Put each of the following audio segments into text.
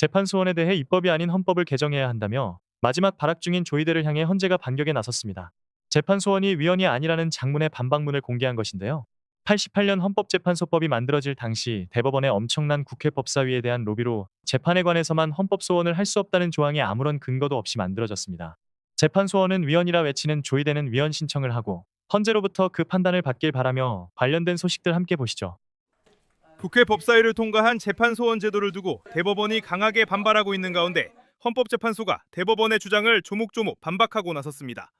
재판 소원에 대해 입법이 아닌 헌법을 개정해야 한다며 마지막 발악 중인 조이대를 향해 헌재가 반격에 나섰습니다. 재판 소원이 위헌이 아니라는 장문의 반박문을 공개한 것인데요. 88년 헌법재판소법이 만들어질 당시 대법원의 엄청난 국회 법사위에 대한 로비로 재판에 관해서만 헌법 소원을 할 수 없다는 조항이 아무런 근거도 없이 만들어졌습니다. 재판 소원은 위헌이라 외치는 조이대는 위헌 신청을 하고 헌재로부터 그 판단을 받길 바라며 관련된 소식들 함께 보시죠. 국회 법사위를 통과한 재판소원 제도를 두고 대법원이 강하게 반발하고 있는 가운데 헌법재판소가 대법원의 주장을 조목조목 반박하고 나섰습니다.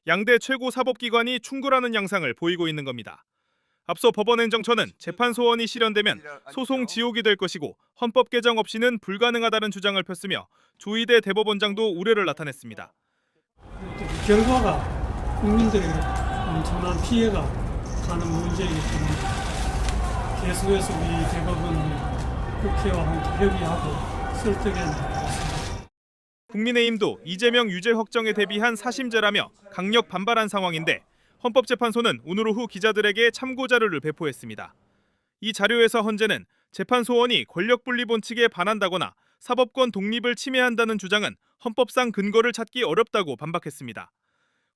양대 최고 사법기관이 충돌하는 양상을 보이고 있는 겁니다. 앞서 법원행정처는 재판소원이 실현되면 소송 지옥이 될 것이고 헌법 개정 없이는 불가능하다는 주장을 폈으며 조이대 대법원장도 우려를 나타냈습니다. 결과가 국민들에게 엄청난 피해가 가는 문제이기 때문에 계속해서 우리 대법원이 국회와 함께 협의하고 설득해 나가겠습니다. 국민의힘도 이재명 유죄 확정에 대비한 사심제라며 강력 반발한 상황인데 헌법재판소는 오늘 오후 기자들에게 참고 자료를 배포했습니다. 이 자료에서 헌재는 재판 소원이 권력분리 본칙에 반한다거나 사법권 독립을 침해한다는 주장은 헌법상 근거를 찾기 어렵다고 반박했습니다.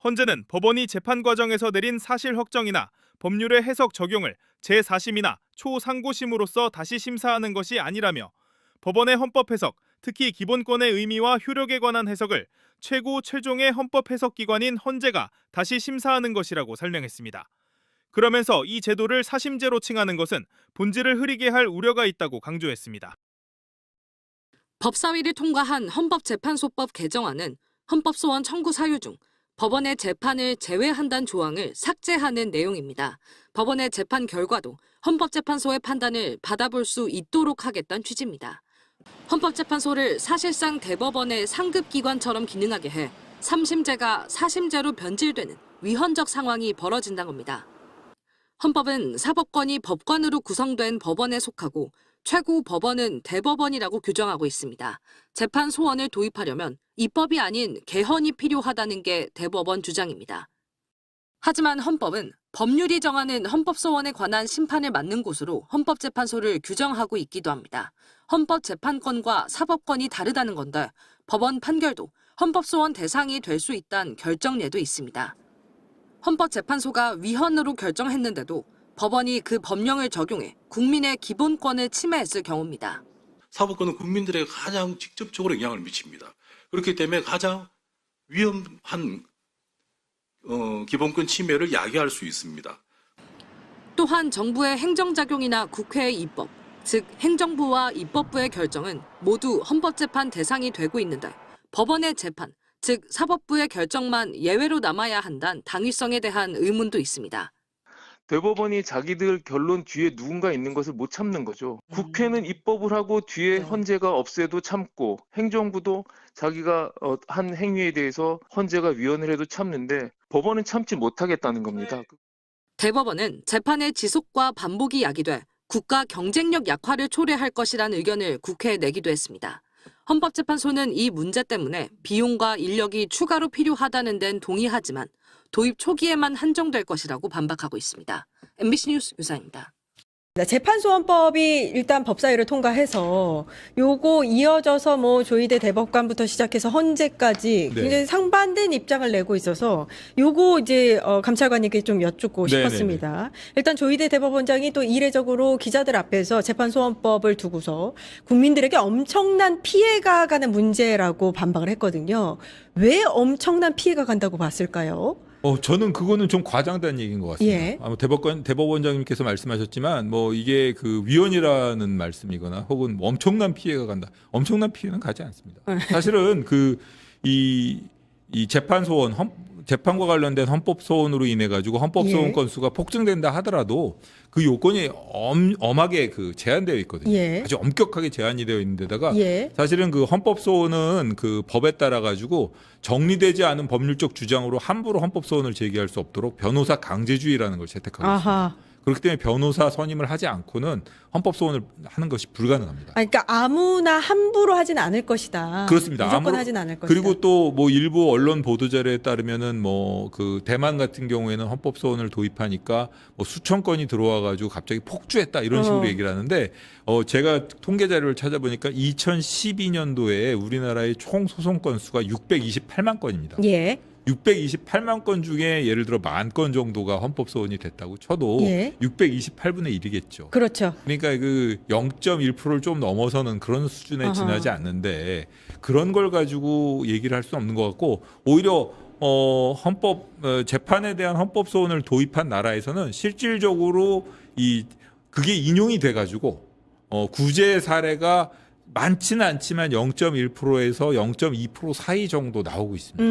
헌재는 법원이 재판 과정에서 내린 사실 확정이나 법률의 해석 적용을 제4심이나 초상고심으로서 다시 심사하는 것이 아니라며 법원의 헌법 해석, 특히 기본권의 의미와 효력에 관한 해석을 최고 최종의 헌법 해석기관인 헌재가 다시 심사하는 것이라고 설명했습니다. 그러면서 이 제도를 사심제로 칭하는 것은 본질을 흐리게 할 우려가 있다고 강조했습니다. 법사위를 통과한 헌법재판소법 개정안은 헌법소원 청구 사유 중 법원의 재판을 제외한다는 조항을 삭제하는 내용입니다. 법원의 재판 결과도 헌법재판소의 판단을 받아볼 수 있도록 하겠다는 취지입니다. 헌법재판소를 사실상 대법원의 상급기관처럼 기능하게 해 3심제가 4심제로 변질되는 위헌적 상황이 벌어진다는 겁니다. 헌법은 사법권이 법관으로 구성된 법원에 속하고 최고 법원은 대법원이라고 규정하고 있습니다. 재판 소원을 도입하려면 입법이 아닌 개헌이 필요하다는 게 대법원 주장입니다. 하지만 헌법은 법률이 정하는 헌법소원에 관한 심판을 맡는 곳으로 헌법재판소를 규정하고 있기도 합니다. 헌법재판권과 사법권이 다르다는 건데 법원 판결도 헌법소원 대상이 될 수 있다는 결정례도 있습니다. 헌법재판소가 위헌으로 결정했는데도 법원이 그 법령을 적용해 국민의 기본권을 침해했을 경우입니다. 사법권은 국민들에게 가장 직접적으로 영향을 미칩니다. 그렇기 때문에 가장 위험한 기본권 침해를 야기할 수 있습니다. 또한 정부의 행정작용이나 국회의 입법, 즉 행정부와 입법부의 결정은 모두 헌법재판 대상이 되고 있는데 법원의 재판, 즉 사법부의 결정만 예외로 남아야 한다는 당위성에 대한 의문도 있습니다. 대법원이 자기들 결론 뒤에 누군가 있는 것을 못 참는 거죠. 국회는 입법을 하고 뒤에 헌재가 없애도 참고 행정부도 자기가 한 행위에 대해서 헌재가 위헌을 해도 참는데 법원은 참지 못하겠다는 겁니다. 대법원은 재판의 지속과 반복이 야기돼 국가 경쟁력 약화를 초래할 것이라는 의견을 국회에 내기도 했습니다. 헌법재판소는 이 문제 때문에 비용과 인력이 추가로 필요하다는 데는 동의하지만 도입 초기에만 한정될 것이라고 반박하고 있습니다. MBC 뉴스 유사입니다. 재판소원법이 일단 법사위를 통과해서 요거 이어져서 뭐 조이대 대법관부터 시작해서 헌재까지 굉장히 상반된 입장을 내고 있어서 요거 이제 감찰관님께 좀 여쭙고 싶었습니다. 일단 조이대 대법원장이 또 이례적으로 기자들 앞에서 재판소원법을 두고서 국민들에게 엄청난 피해가 가는 문제라고 반박을 했거든요. 왜 엄청난 피해가 간다고 봤을까요? 저는 그거는 좀 과장된 얘기인 것 같습니다. 대법원장님께서 말씀하셨지만 뭐 이게 그 위헌이라는 말씀이거나 혹은 뭐 엄청난 피해가 간다. 엄청난 피해는 가지 않습니다. 사실은 이 재판 소원, 재판과 관련된 헌법 소원으로 인해 가지고 헌법 소원 건수가 폭증된다 하더라도 그 요건이 엄하게 제한되어 있거든요. 아주 엄격하게 제한이 되어 있는 데다가 사실은 그 헌법 소원은 그 법에 따라 가지고 정리되지 않은 법률적 주장으로 함부로 헌법 소원을 제기할 수 없도록 변호사 강제주의라는 걸 채택하고 있습니다. 그렇기 때문에 변호사 선임을 하지 않고는 헌법 소원을 하는 것이 불가능합니다. 그러니까 아무나 함부로 하진 않을 것이다. 그렇습니다. 무조건 하진 않을 것이다. 그리고 또 뭐 일부 언론 보도 자료에 따르면은 뭐 그 대만 같은 경우에는 헌법 소원을 도입하니까 뭐 수천 건이 들어와 가지고 갑자기 폭주했다 이런 식으로 얘기를 하는데 제가 통계 자료를 찾아보니까 2012년도에 우리나라의 총 소송 건수가 628만 건입니다. 예. 628만 건 중에 예를 들어 10,000건 정도가 헌법 소원이 됐다고 쳐도 예. 628분의 1이겠죠. 그렇죠. 그러니까 그 0.1%를 좀 넘어서는 그런 수준에 지나지 않는데 그런 걸 가지고 얘기를 할 수는 없는 것 같고 오히려 헌법 재판에 대한 헌법 소원을 도입한 나라에서는 실질적으로 그게 인용이 돼 가지고 구제 사례가 많지는 않지만 0.1%에서 0.2% 사이 정도 나오고 있습니다.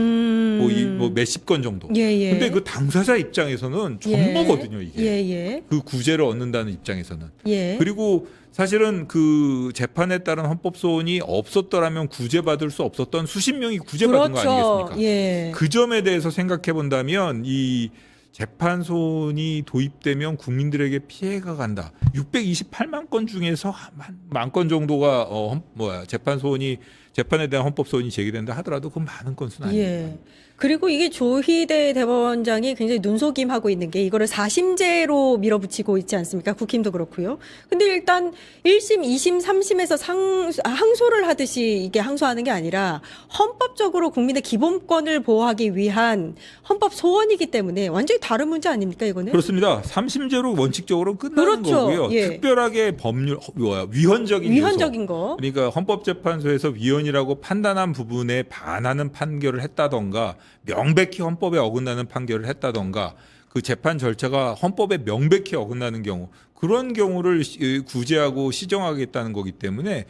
뭐 몇십 건 정도. 예. 근데 그 당사자 입장에서는 전부거든요, 이게. 예. 그 구제를 얻는다는 입장에서는. 예. 그리고 사실은 그 재판에 따른 헌법 소원이 없었더라면 구제받을 수 없었던 수십 명이 구제받은 그렇죠. 거 아니겠습니까? 예. 그 점에 대해서 생각해 본다면 이 재판 소원이 도입되면 국민들에게 피해가 간다. 628만 건 중에서 10,000건 정도가 재판에 대한 헌법 소원이 제기된다 하더라도 그건 많은 건수는 아닙니다. 예. 그리고 이게 조희대 대법원장이 굉장히 눈속임하고 있는 게 이거를 4심제로 밀어붙이고 있지 않습니까? 국힘도 그렇고요. 근데 일단 1심, 2심, 3심에서 항소를 하듯이 이게 항소하는 게 아니라 헌법적으로 국민의 기본권을 보호하기 위한 헌법 소원이기 때문에 완전히 다른 문제 아닙니까, 이거는? 그렇습니다. 3심제로 원칙적으로 끝나는 그렇죠. 거고요. 예. 특별하게 위헌적인 위헌적인 거. 그러니까 헌법재판소에서 위헌이라고 판단한 부분에 반하는 판결을 했다던가 명백히 헌법에 어긋나는 판결을 했다던가 그 재판 절차가 헌법에 명백히 어긋나는 경우 그런 경우를 구제하고 시정하겠다는 거기 때문에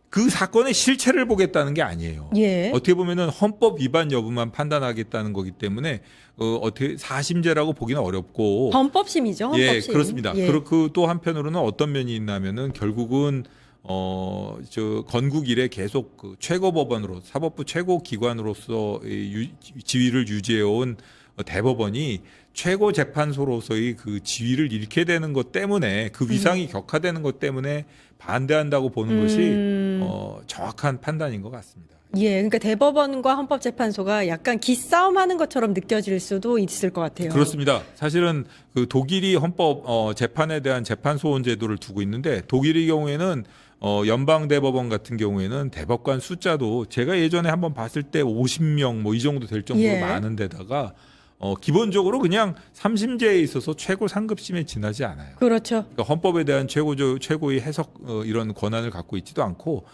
그 사건의 실체를 보겠다는 게 아니에요. 예. 어떻게 보면은 헌법 위반 여부만 판단하겠다는 거기 때문에 어떻게 4심제라고 보기는 어렵고 헌법심이죠. 헌법심. 예, 그렇습니다. 예. 그리고 또 한편으로는 어떤 면이 있냐면은 결국은 건국 이래 계속 그 최고법원으로 사법부 최고 기관으로서 지위를 유지해온 대법원이 최고 재판소로서의 그 지위를 잃게 되는 것 때문에 그 위상이 격하되는 것 때문에 반대한다고 보는 것이 정확한 판단인 것 같습니다. 예, 그러니까 대법원과 헌법재판소가 약간 기싸움하는 것처럼 느껴질 수도 있을 것 같아요. 그렇습니다. 사실은 그 독일이 헌법 재판에 대한 재판 소원 제도를 두고 있는데 독일의 경우에는 연방 대법원 같은 경우에는 대법관 숫자도 제가 예전에 한번 봤을 때 50명 뭐 이 정도 될 정도로 예. 많은 데다가 기본적으로 그냥 3심제에 있어서 최고 상급심에 지나지 않아요. 그렇죠. 그러니까 헌법에 대한 최고의 해석 이런 권한을 갖고 있지도 않고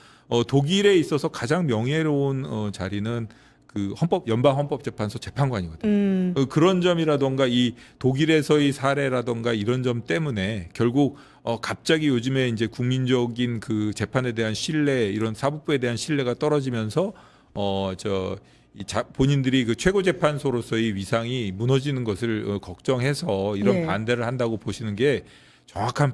독일에 있어서 가장 명예로운 자리는 그 연방 헌법재판소 재판관이거든요. 그런 점이라던가 이 독일에서의 사례라던가 이런 점 때문에 결국 갑자기 요즘에 이제 국민적인 그 재판에 대한 신뢰 이런 사법부에 대한 신뢰가 떨어지면서 본인들이 그 최고재판소로서의 위상이 무너지는 것을 걱정해서 이런 예. 반대를 한다고 보시는 게 정확한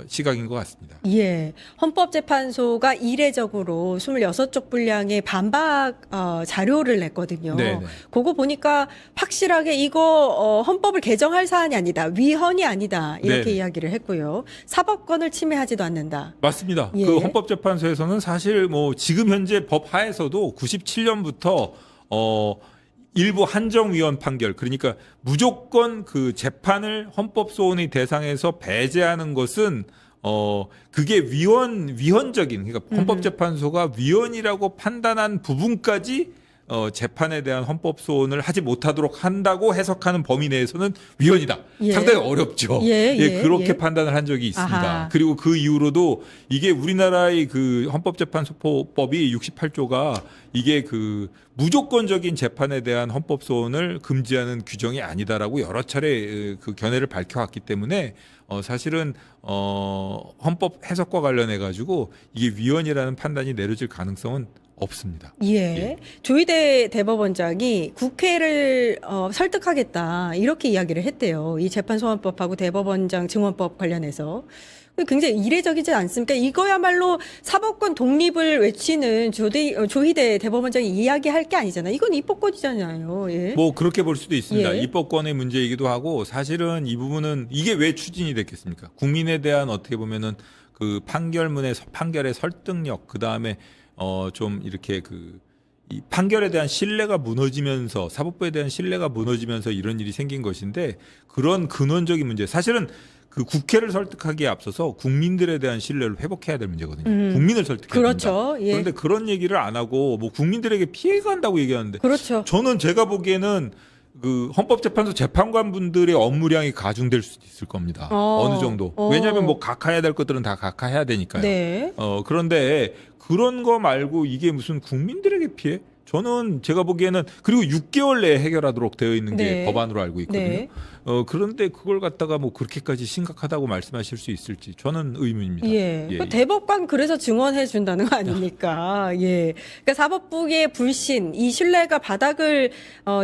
시각인 것 같습니다. 예. 헌법재판소가 이례적으로 26쪽 분량의 반박 자료를 냈거든요. 네네. 그거 보니까 확실하게 이거 헌법을 개정할 사안이 아니다. 위헌이 아니다. 이렇게 네네. 이야기를 했고요. 사법권을 침해하지도 않는다. 맞습니다. 예. 그 헌법재판소에서는 사실 뭐 지금 현재 법 하에서도 97년부터 일부 한정위원 판결 그러니까 무조건 그 재판을 헌법소원의 대상에서 배제하는 것은 그게 위헌적인 그러니까 헌법재판소가 위헌이라고 판단한 부분까지 재판에 대한 헌법 소원을 하지 못하도록 한다고 해석하는 범위 내에서는 위헌이다. 예. 상당히 어렵죠. 그렇게 예. 판단을 한 적이 있습니다. 아하. 그리고 그 이후로도 이게 우리나라의 그 헌법재판소법이 68조가 이게 그 무조건적인 재판에 대한 헌법 소원을 금지하는 규정이 아니다라고 여러 차례 그 견해를 밝혀왔기 때문에 사실은 헌법 해석과 관련해 가지고 이게 위헌이라는 판단이 내려질 가능성은 없습니다. 예. 조희대 대법원장이 국회를 설득하겠다 이렇게 이야기를 했대요. 이 재판소환법하고 대법원장 증언법 관련해서. 굉장히 이례적이지 않습니까? 이거야말로 사법권 독립을 외치는 조희대 대법원장이 이야기할 게 아니잖아요. 이건 입법권이잖아요. 예. 뭐 그렇게 볼 수도 있습니다. 예. 입법권의 문제이기도 하고 사실은 이 부분은 이게 왜 추진이 됐겠습니까? 국민에 대한 어떻게 보면은 그 판결의 설득력, 그 다음에 좀 이렇게 이 판결에 대한 신뢰가 무너지면서 사법부에 대한 신뢰가 무너지면서 이런 일이 생긴 것인데 그런 근원적인 문제 사실은 그 국회를 설득하기에 앞서서 국민들에 대한 신뢰를 회복해야 될 문제거든요. 국민을 설득해야 그렇죠. 된다. 예. 그런데 그런 얘기를 안 하고 뭐 국민들에게 피해가 간다고 얘기하는데 그렇죠. 저는 제가 보기에는 그 헌법재판소 재판관분들의 업무량이 가중될 수도 있을 겁니다. 어느 정도. 왜냐하면 뭐 각하해야 될 것들은 다 각하해야 되니까요. 네. 그런데 그런 거 말고 이게 무슨 국민들에게 피해? 저는 제가 보기에는 그리고 6개월 내에 해결하도록 되어 있는 게 네. 법안으로 알고 있거든요. 네. 그런데 그걸 갖다가 뭐 그렇게까지 심각하다고 말씀하실 수 있을지 저는 의문입니다. 예. 예. 그 대법관 그래서 증언해 준다는 거 아닙니까? 예. 그러니까 사법부의 불신, 이 신뢰가 바닥을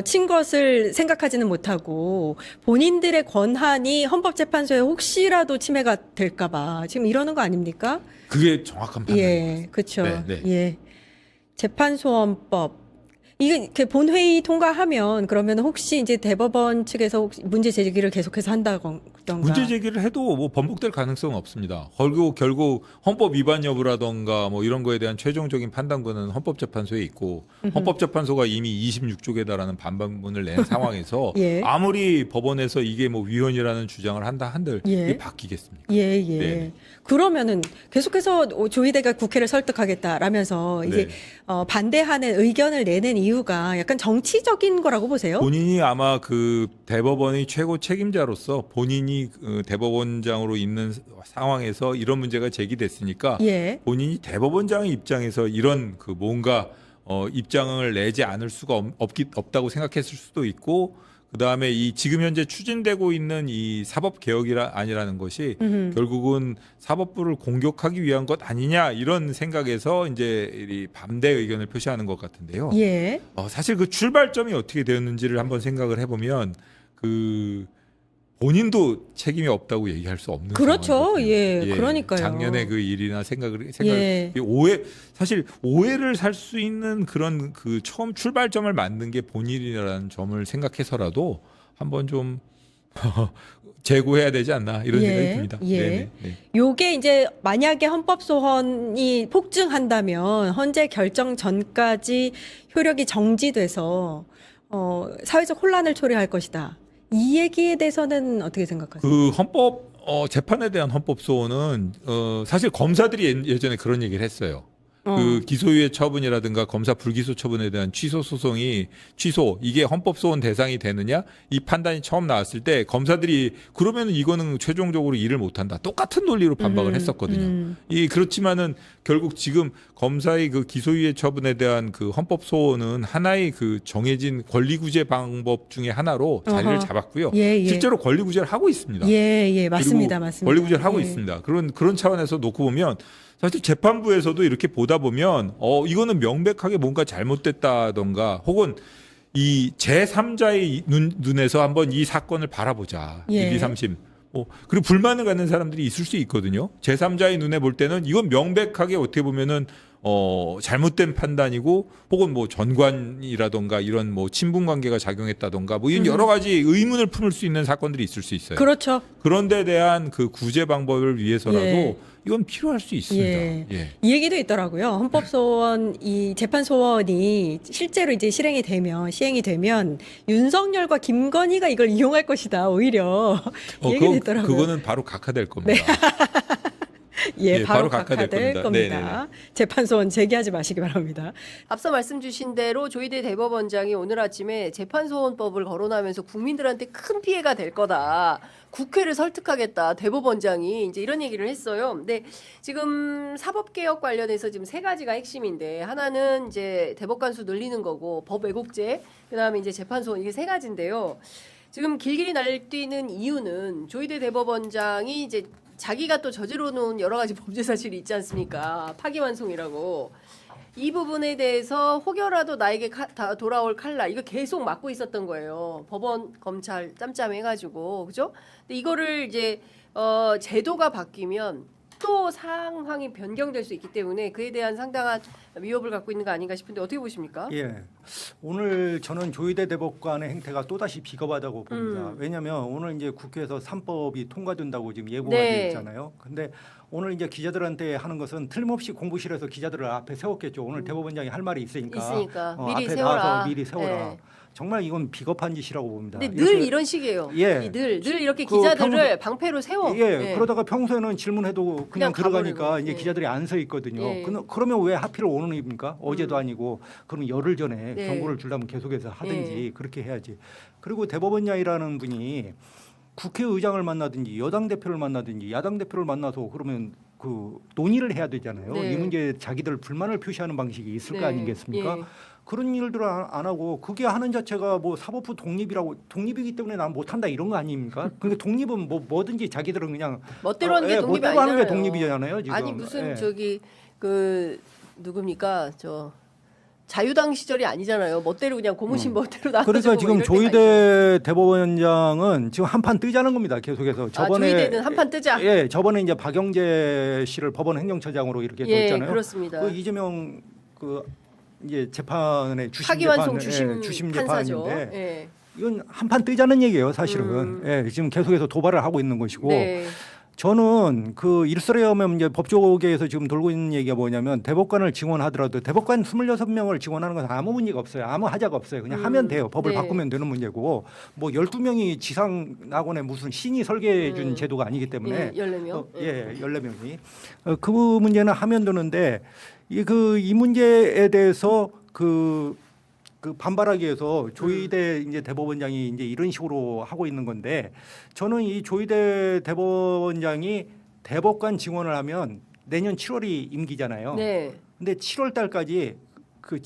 친 것을 생각하지는 못하고 본인들의 권한이 헌법재판소에 혹시라도 침해가 될까 봐 지금 이러는 거 아닙니까? 그게 정확한 판단인 것 예. 같습니다. 그렇죠. 네, 네. 예. 재판소원법 이게 본회의 통과하면 그러면 혹시 이제 대법원 측에서 혹시 문제 제기를 계속해서 한다던가 문제 제기를 해도 뭐 번복될 가능성은 없습니다. 결국 헌법 위반 여부라던가 뭐 이런 거에 대한 최종적인 판단권은 헌법재판소에 있고 헌법재판소가 이미 26쪽에 달하는 반박문을 낸 상황에서 예. 아무리 법원에서 이게 뭐 위헌이라는 주장을 한다 한들 예. 이게 바뀌겠습니까? 예. 네. 그러면은 계속해서 조희대가 국회를 설득하겠다라면서 이제 네. 반대하는 의견을 내는 이유가 약간 정치적인 거라고 보세요? 본인이 아마 그 대법원의 최고 책임자로서 본인이 대법원장으로 있는 상황에서 이런 문제가 제기됐으니까 예. 본인이 대법원장의 입장에서 이런 그 뭔가 입장을 내지 않을 수가 없다고 생각했을 수도 있고 그다음에 이 지금 현재 추진되고 있는 이 사법 개혁이라는 것이 결국은 사법부를 공격하기 위한 것 아니냐 이런 생각에서 이제 이 반대 의견을 표시하는 것 같은데요. 예. 사실 그 출발점이 어떻게 되었는지를 한번 생각을 해보면 그 본인도 책임이 없다고 얘기할 수 없는 그렇죠. 상황이거든요. 예, 그러니까요. 작년에 그 일이나 생각을 예. 사실 오해를 살 수 있는 그런 그 처음 출발점을 만든 게 본인이라는 점을 생각해서라도 한번 좀 재고해야 되지 않나 이런 예, 생각이 듭니다. 예. 네네, 네. 요게 이제 만약에 헌법소원이 폭증한다면 헌재 결정 전까지 효력이 정지돼서 사회적 혼란을 초래할 것이다. 이 얘기에 대해서는 어떻게 생각하세요? 그 헌법 재판에 대한 헌법 소원은 사실 검사들이 예전에 그런 얘기를 했어요. 그 기소유예 처분이라든가 검사 불기소 처분에 대한 취소 소송이 이게 헌법 소원 대상이 되느냐 이 판단이 처음 나왔을 때 검사들이 그러면은 이거는 최종적으로 일을 못한다 똑같은 논리로 반박을 했었거든요. 그렇지만은 결국 지금 검사의 그 기소유예 처분에 대한 그 헌법 소원은 하나의 그 정해진 권리구제 방법 중에 하나로 자리를 잡았고요. 예, 예. 실제로 권리구제를 하고 있습니다. 예, 맞습니다, 그리고 맞습니다. 권리구제를 하고 예. 있습니다. 그런 차원에서 놓고 보면 사실 재판부에서도 이렇게 보다 보면 이거는 명백하게 뭔가 잘못됐다던가 혹은 이 제3자의 눈에서 한번 이 사건을 바라보자. 예. 1, 2, 3심. 그리고 불만을 갖는 사람들이 있을 수 있거든요. 제3자의 눈에 볼 때는 이건 명백하게 어떻게 보면은 잘못된 판단이고 혹은 뭐 전관이라던가 이런 뭐 친분 관계가 작용했다던가 뭐 이런 여러 가지 의문을 품을 수 있는 사건들이 있을 수 있어요. 그렇죠. 그런 데 대한 그 구제 방법을 위해서라도 예. 이건 필요할 수 있습니다. 예. 이 얘기도 있더라고요. 헌법소원, 이 재판소원이 실제로 이제 시행이 되면 윤석열과 김건희가 이걸 이용할 것이다. 오히려 이 얘기도 있더라고요. 그거는 바로 각하될 겁니다. 예, 바로 각하될 각하될 겁니다. 재판소원 제기하지 마시기 바랍니다. 앞서 말씀 주신 대로 조희대 대법원장이 오늘 아침에 재판소원법을 거론하면서 국민들한테 큰 피해가 될 거다. 국회를 설득하겠다. 대법원장이 이제 이런 얘기를 했어요. 근데 지금 사법개혁 관련해서 지금 세 가지가 핵심인데 하나는 이제 대법관 수 늘리는 거고 법 왜곡죄, 그다음에 이제 재판소원 이게 세 가지인데요. 지금 길길이 날뛰는 이유는 조희대 대법원장이 이제 자기가 또 저지러 놓은 여러 가지 범죄 사실이 있지 않습니까? 파기환송이라고. 이 부분에 대해서 혹여라도 나에게 돌아올 칼날 이거 계속 막고 있었던 거예요. 법원, 검찰 짬짬 해가지고 그죠? 근데 이거를 이제 제도가 바뀌면 또 상황이 변경될 수 있기 때문에 그에 대한 상당한 위협을 갖고 있는 거 아닌가 싶은데 어떻게 보십니까? 예. 오늘 저는 조희대 대법관의 행태가 또다시 비겁하다고 봅니다. 왜냐하면 오늘 이제 국회에서 3법이 통과된다고 지금 예고가 네. 되어 있잖아요. 근데 오늘 이제 기자들한테 하는 것은 틀림없이 공부실에서 기자들을 앞에 세웠겠죠. 오늘 대법원장이 할 말이 있으니까 미리 앞에 세워라. 나와서 미리 세워라. 네. 정말 이건 비겁한 짓이라고 봅니다. 근데 늘 이런 식이에요. 예. 늘 이렇게 그 기자들을 방패로 세워. 예, 그러다가 평소에는 질문해도 그냥 들어가니까 가버리고. 이제 예. 기자들이 안 서 있거든요. 예. 그러면 왜 하필 오는 입니까? 어제도 아니고 그러면 열흘 전에 네. 경고를 주려면 계속해서 하든지 예. 그렇게 해야지. 그리고 대법원장이라는 분이 국회의장을 만나든지 여당 대표를 만나든지 야당 대표를 만나서 그러면 그 논의를 해야 되잖아요. 네. 이 문제에 자기들 불만을 표시하는 방식이 있을 네. 거 아니겠습니까? 예. 그런 일들을 안 하고 그게 하는 자체가 뭐 사법부 독립이기 때문에 난 못한다 이런 거 아닙니까? 근데 독립은 뭐든지 자기들은 그냥 멋대로 하는 게 독립이 멋대로 하는 게 아니잖아요. 독립이잖아요. 지금. 아니 무슨 예. 저기 그 누굽니까 저 자유당 시절이 아니잖아요. 멋대로 그냥 고무신 멋대로 나가고 그러니까 지금 조희대 대법원장은 지금 한판 뜨자는 겁니다. 계속해서 저번에 조희대는 한판 뜨자. 예, 저번에 이제 박영재 씨를 법원 행정처장으로 이렇게 예, 뒀잖아요. 그렇습니다. 그 이재명 그 이제 재판의 주심 파기환송 재판, 주심 재판인데 판사죠. 예. 이건 한판 뜨자는 얘기예요, 사실은. 예, 지금 계속해서 도발을 하고 있는 것이고. 네. 저는 그 일설에 의하면 이제 법조계에서 지금 돌고 있는 얘기가 뭐냐면 대법관을 지원하더라도 대법관 26명을 지원하는 건 아무 문제가 없어요. 아무 하자가 없어요. 그냥 하면 돼요. 법을 네. 바꾸면 되는 문제고 뭐 12명이 지상 낙원에 무슨 신이 설계해 준 제도가 아니기 때문에 14명. 예, 14명이 그 문제는 하면 되는데 이 문제에 대해서 그 반발하기 위해서 조희대 이제 대법원장이 이제 이런 식으로 하고 있는 건데 저는 이 조희대 대법원장이 대법관 증언을 하면 내년 7월이 임기잖아요. 네. 근데 7월 달까지 그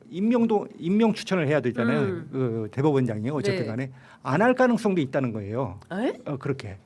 임명 추천을 해야 되잖아요. 그 대법원장이 어쨌든 네. 간에 안 할 가능성도 있다는 거예요. 에? 그렇게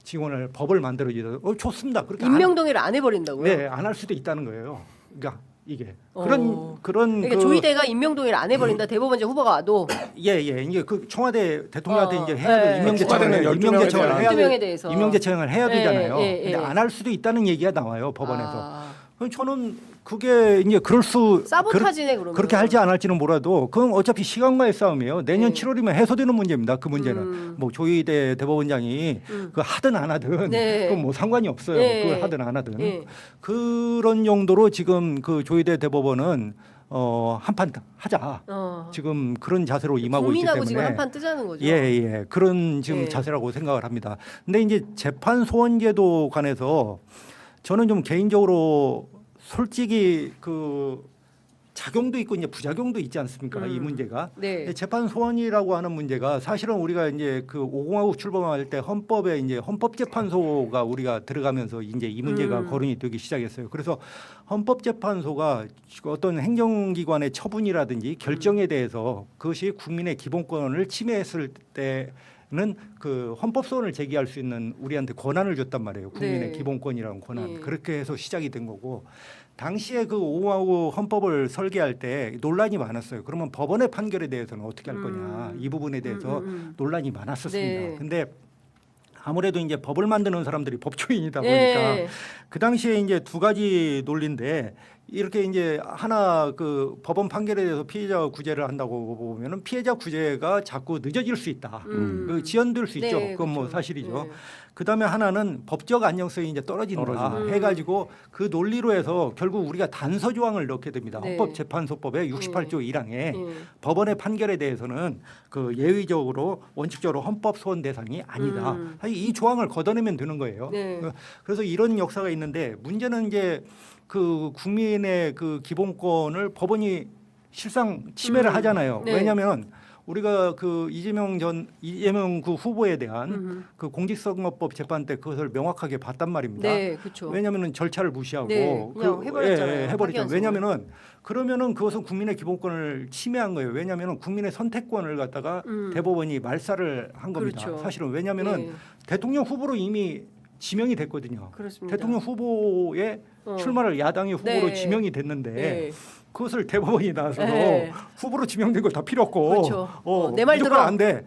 증언을 법을 만들어지도 좋습니다. 그렇게 임명 동의를 안 해버린다고요? 네, 안 할 수도 있다는 거예요. 그러니까 이게 그런 그러니까 조희대가 임명 동의를 안 해버린다. 대법원장 후보가 와도 예예 이게 그 청와대 대통령한테 이제 네. 해야 임명 제청을 명에 대해서 임명 제청을 해야 되잖아요. 예. 근데 안 할 수도 있다는 얘기가 나와요 법원에서. 아, 그럼 저는 그게 이제 그럴 수 사보타지네 그러면. 그렇게 할지 안 할지는 몰라도 그건 어차피 시간과의 싸움이에요. 내년 네. 7월이면 해소되는 문제입니다. 그 문제는 뭐 조희대 대법원장이 그 하든 안 하든 네. 그건 뭐 상관이 없어요. 네. 그걸 하든 안 하든 네. 그런 정도로 지금 그 조희대 대법원은 한판 하자. 지금 그런 자세로 임하고 있기 때문에 국민하고 지금 한판 뜨자는 거죠. 예. 그런 지금 예. 자세라고 생각을 합니다. 근데 이제 재판 소원제도 관해서 저는 좀 개인적으로 솔직히 그 작용도 있고 이제 부작용도 있지 않습니까? 이 문제가. 네. 재판 소원이라고 하는 문제가 사실은 우리가 이제 그 5공화국 출범할 때 헌법에 이제 헌법재판소가 우리가 들어가면서 이제 이 문제가 거론이 되기 시작했어요. 그래서 헌법재판소가 어떤 행정기관의 처분이라든지 결정에 대해서 그것이 국민의 기본권을 침해했을 때는 그 헌법 소원을 제기할 수 있는 우리한테 권한을 줬단 말이에요. 국민의 네. 기본권이라는 권한. 네. 그렇게 해서 시작이 된 거고. 당시에 그 5공화국 헌법을 설계할 때 논란이 많았어요. 그러면 법원의 판결에 대해서는 어떻게 할 거냐. 이 부분에 대해서 논란이 많았었습니다. 네. 근데 아무래도 이제 법을 만드는 사람들이 법조인이다 보니까 네. 그 당시에 이제 두 가지 논리인데 이렇게 이제 하나 그 법원 판결에 대해서 피해자 구제를 한다고 보면은 피해자 구제가 자꾸 늦어질 수 있다. 그 지연될 수 있죠. 네, 그건 뭐 그렇죠. 사실이죠. 네. 그다음에 하나는 법적 안정성이 이제 떨어진다 해가지고 그 논리로 해서 결국 우리가 단서 조항을 넣게 됩니다. 네. 헌법재판소법의 68조 1항에 네. 법원의 판결에 대해서는 그 예의적으로 원칙적으로 헌법 소원 대상이 아니다. 사실 이 조항을 걷어내면 되는 거예요. 네. 그래서 이런 역사가 있는데 문제는 이제 그 국민의 그 기본권을 법원이 실상 침해를 하잖아요. 네. 왜냐하면 우리가 그 이재명 그 후보에 대한 그 공직선거법 재판 때 그것을 명확하게 봤단 말입니다. 네, 그렇죠. 왜냐하면은 절차를 무시하고 네, 그냥 해버렸잖아요. 해버리죠. 파기환송을. 왜냐하면은 그러면은 그것은 국민의 기본권을 침해한 거예요. 왜냐하면은 국민의 선택권을 갖다가 대법원이 말살을 한 겁니다. 그렇죠. 사실은 왜냐하면은 네. 대통령 후보로 이미 지명이 됐거든요. 그렇습니다. 대통령 후보의 출마를 야당의 후보로 네. 지명이 됐는데 네. 그것을 대법원이 나서서 네. 후보로 지명된 거 다 필요 없고 그렇죠. 내 말 무조건 들어. 안 돼.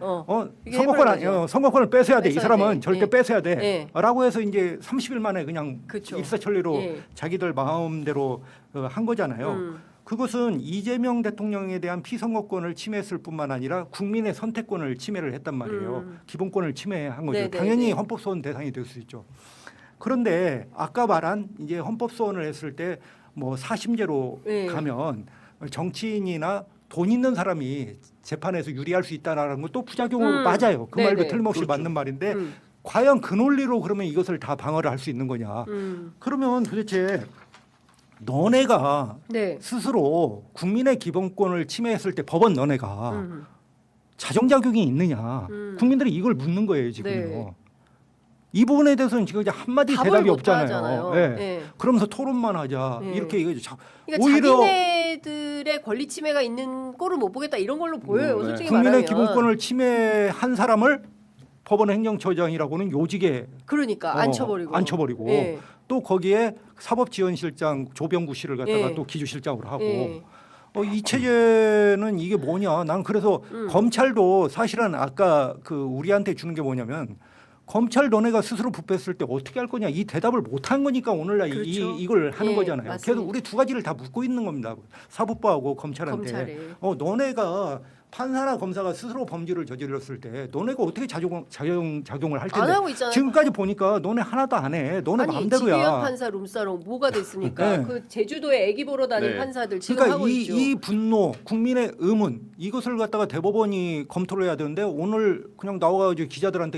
이게 선거권 해버려야죠. 선거권을 뺏어야 돼. 이 뺏어야 사람은 돼. 절대 예. 뺏어야 돼. 예. 라고 해서 이제 30일 만에 그냥 그쵸. 일사천리로 예. 자기들 마음대로 한 거잖아요. 그것은 이재명 대통령에 대한 피선거권을 침해했을 뿐만 아니라 국민의 선택권을 침해를 했단 말이에요. 기본권을 침해한 거죠. 네네, 당연히 네. 헌법소원 대상이 될 수 있죠. 그런데 아까 말한 이제 헌법소원을 했을 때 뭐 사심제로 네. 가면 정치인이나 돈 있는 사람이 재판에서 유리할 수 있다라는 것도 부작용으로 맞아요. 그 말도 네네. 틀림없이 그렇죠. 맞는 말인데 과연 그 논리로 그러면 이것을 다 방어를 할 수 있는 거냐? 그러면 도대체 너네가 네. 스스로 국민의 기본권을 침해했을 때 법원 너네가 자정작용이 있느냐? 국민들이 이걸 묻는 거예요 지금요. 네. 이 부분에 대해서는 지금 이제 한마디 답을 대답이 못 없잖아요. 하잖아요. 네. 네. 그러면서 토론만 하자 네. 이렇게 얘기하죠. 그러니까 오히려 자기네들의 권리 침해가 있는 꼴을 못 보겠다 이런 걸로 보여요. 네. 솔직히 국민의 말하면. 기본권을 침해한 사람을 법원 행정처장이라고는 요직에 그러니까 앉혀버리고. 예. 또 거기에 사법지원실장 조병구 씨를 갖다가 예. 또 기주실장으로 하고 예. 이 체제는 이게 뭐냐? 난 그래서 검찰도 사실은 아까 그 우리한테 주는 게 뭐냐면 검찰 너네가 스스로 부패했을 때 어떻게 할 거냐 이 대답을 못 한 거니까 오늘날 그렇죠. 이걸 하는 예, 거잖아요. 맞습니다. 그래서 우리 두 가지를 다 묻고 있는 겁니다. 사법부하고 검찰한테 검찰이. 너네가 판사나 검사가 스스로 범죄를 저질렀을 때 너네가 어떻게 작용을 할 안 텐데 하고 있잖아요. 지금까지 보니까 너네 하나도 안 해. 너네 아니 마음대로야. 지기현 판사 룸사롱 뭐가 됐습니까? 네. 그 제주도에 애기 보러 다닌 네. 판사들 지금 그러니까 하고 있죠. 이 분노, 국민의 의문 이것을 갖다가 대법원이 검토를 해야 되는데 오늘 그냥 나와가지고 기자들은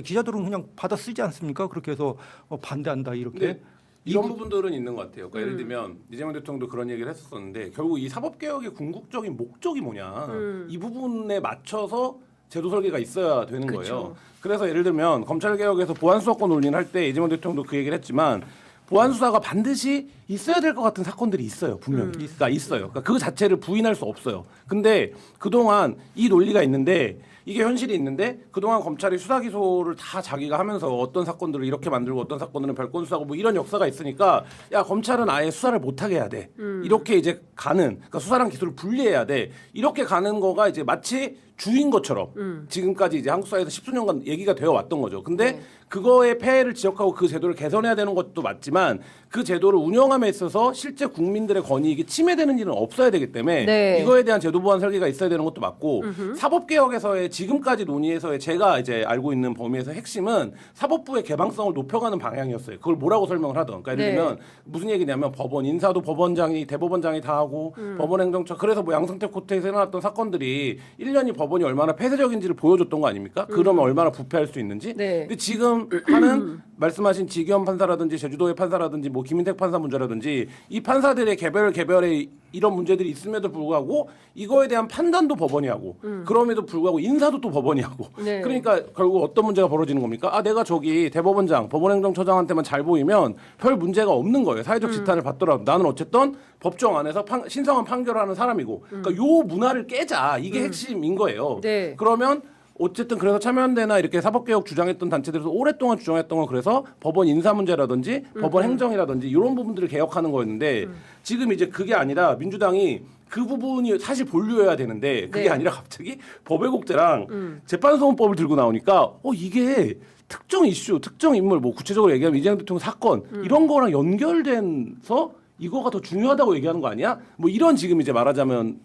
그냥 받아 쓰지 않습니까? 그렇게 해서 반대한다 이렇게. 네. 이런 부분들은 있는 것 같아요. 그러니까 예를 들면 이재명 대통령도 그런 얘기를 했었는데 결국 이 사법개혁의 궁극적인 목적이 뭐냐 이 부분에 맞춰서 제도 설계가 있어야 되는 그쵸. 거예요. 그래서 예를 들면 검찰개혁에서 보안수사권 논의를 할 때 이재명 대통령도 그 얘기를 했지만 보안수사가 반드시 있어야 될 것 같은 사건들이 있어요. 분명히. 그러니까 있어요. 그러니까 그 자체를 부인할 수 없어요. 근데 그동안 이 논리가 있는데 이게 현실이 있는데 그동안 검찰이 수사 기소를 다 자기가 하면서 어떤 사건들을 이렇게 만들고 어떤 사건들은 별건 수사고 뭐 이런 역사가 있으니까 야 검찰은 아예 수사를 못 하게 해야 돼. 이렇게 이제 가는 그러니까 수사랑 기소를 분리해야 돼. 이렇게 가는 거가 이제 마치 주인 것처럼 지금까지 이제 한국 사회에서 10수년간 얘기가 되어 왔던 거죠. 근데 그거의 폐해를 지적하고 그 제도를 개선해야 되는 것도 맞지만 그 제도를 운영함에 있어서 실제 국민들의 권익이 침해되는 일은 없어야 되기 때문에 네. 이거에 대한 제도 보완 설계가 있어야 되는 것도 맞고 사법개혁에서의 지금까지 논의에서의 제가 이제 알고 있는 범위에서 핵심은 사법부의 개방성을 높여가는 방향이었어요. 그걸 뭐라고 설명을 하던. 그러니까 예를 네. 들면 무슨 얘기냐면 법원 인사도 법원장이 대법원장이 다 하고 법원 행정처 그래서 뭐 양승태 코트에서 일어났던 사건들이 1년이 법원이 얼마나 폐쇄적인지를 보여줬던 거 아닙니까? 그러면 얼마나 부패할 수 있는지. 네. 근데 지금 하는 말씀하신 지기현 판사라든지 제주도의 판사라든지 뭐 김인택 판사 문제라든지 이 판사들의 개별의 이런 문제들이 있음에도 불구하고 이거에 대한 판단도 법원이 하고 그럼에도 불구하고 인사도 또 법원이 하고 네. 그러니까 결국 어떤 문제가 벌어지는 겁니까? 아 내가 저기 대법원장 법원행정처장한테만 잘 보이면 별 문제가 없는 거예요. 사회적 지탄을 받더라도 나는 어쨌든 법정 안에서 신성한 판결을 하는 사람이고 그러니까 요 문화를 깨자 이게 핵심인 거예요. 네. 그러면 어쨌든 그래서 참여연대나 이렇게 사법개혁 주장했던 단체들에서 오랫동안 주장했던 건 그래서 법원 인사 문제라든지 법원 행정이라든지 이런 부분들을 개혁하는 거였는데 지금 이제 그게 아니라 민주당이 그 부분이 사실 본류여야 되는데 그게 네. 아니라 갑자기 법외국제랑 재판소원법을 들고 나오니까 이게 특정 이슈, 특정 인물 뭐 구체적으로 얘기하면 이재명 대통령 사건 이런 거랑 연결돼서 이거가 더 중요하다고 얘기하는 거 아니야? 뭐 이런 지금 이제 말하자면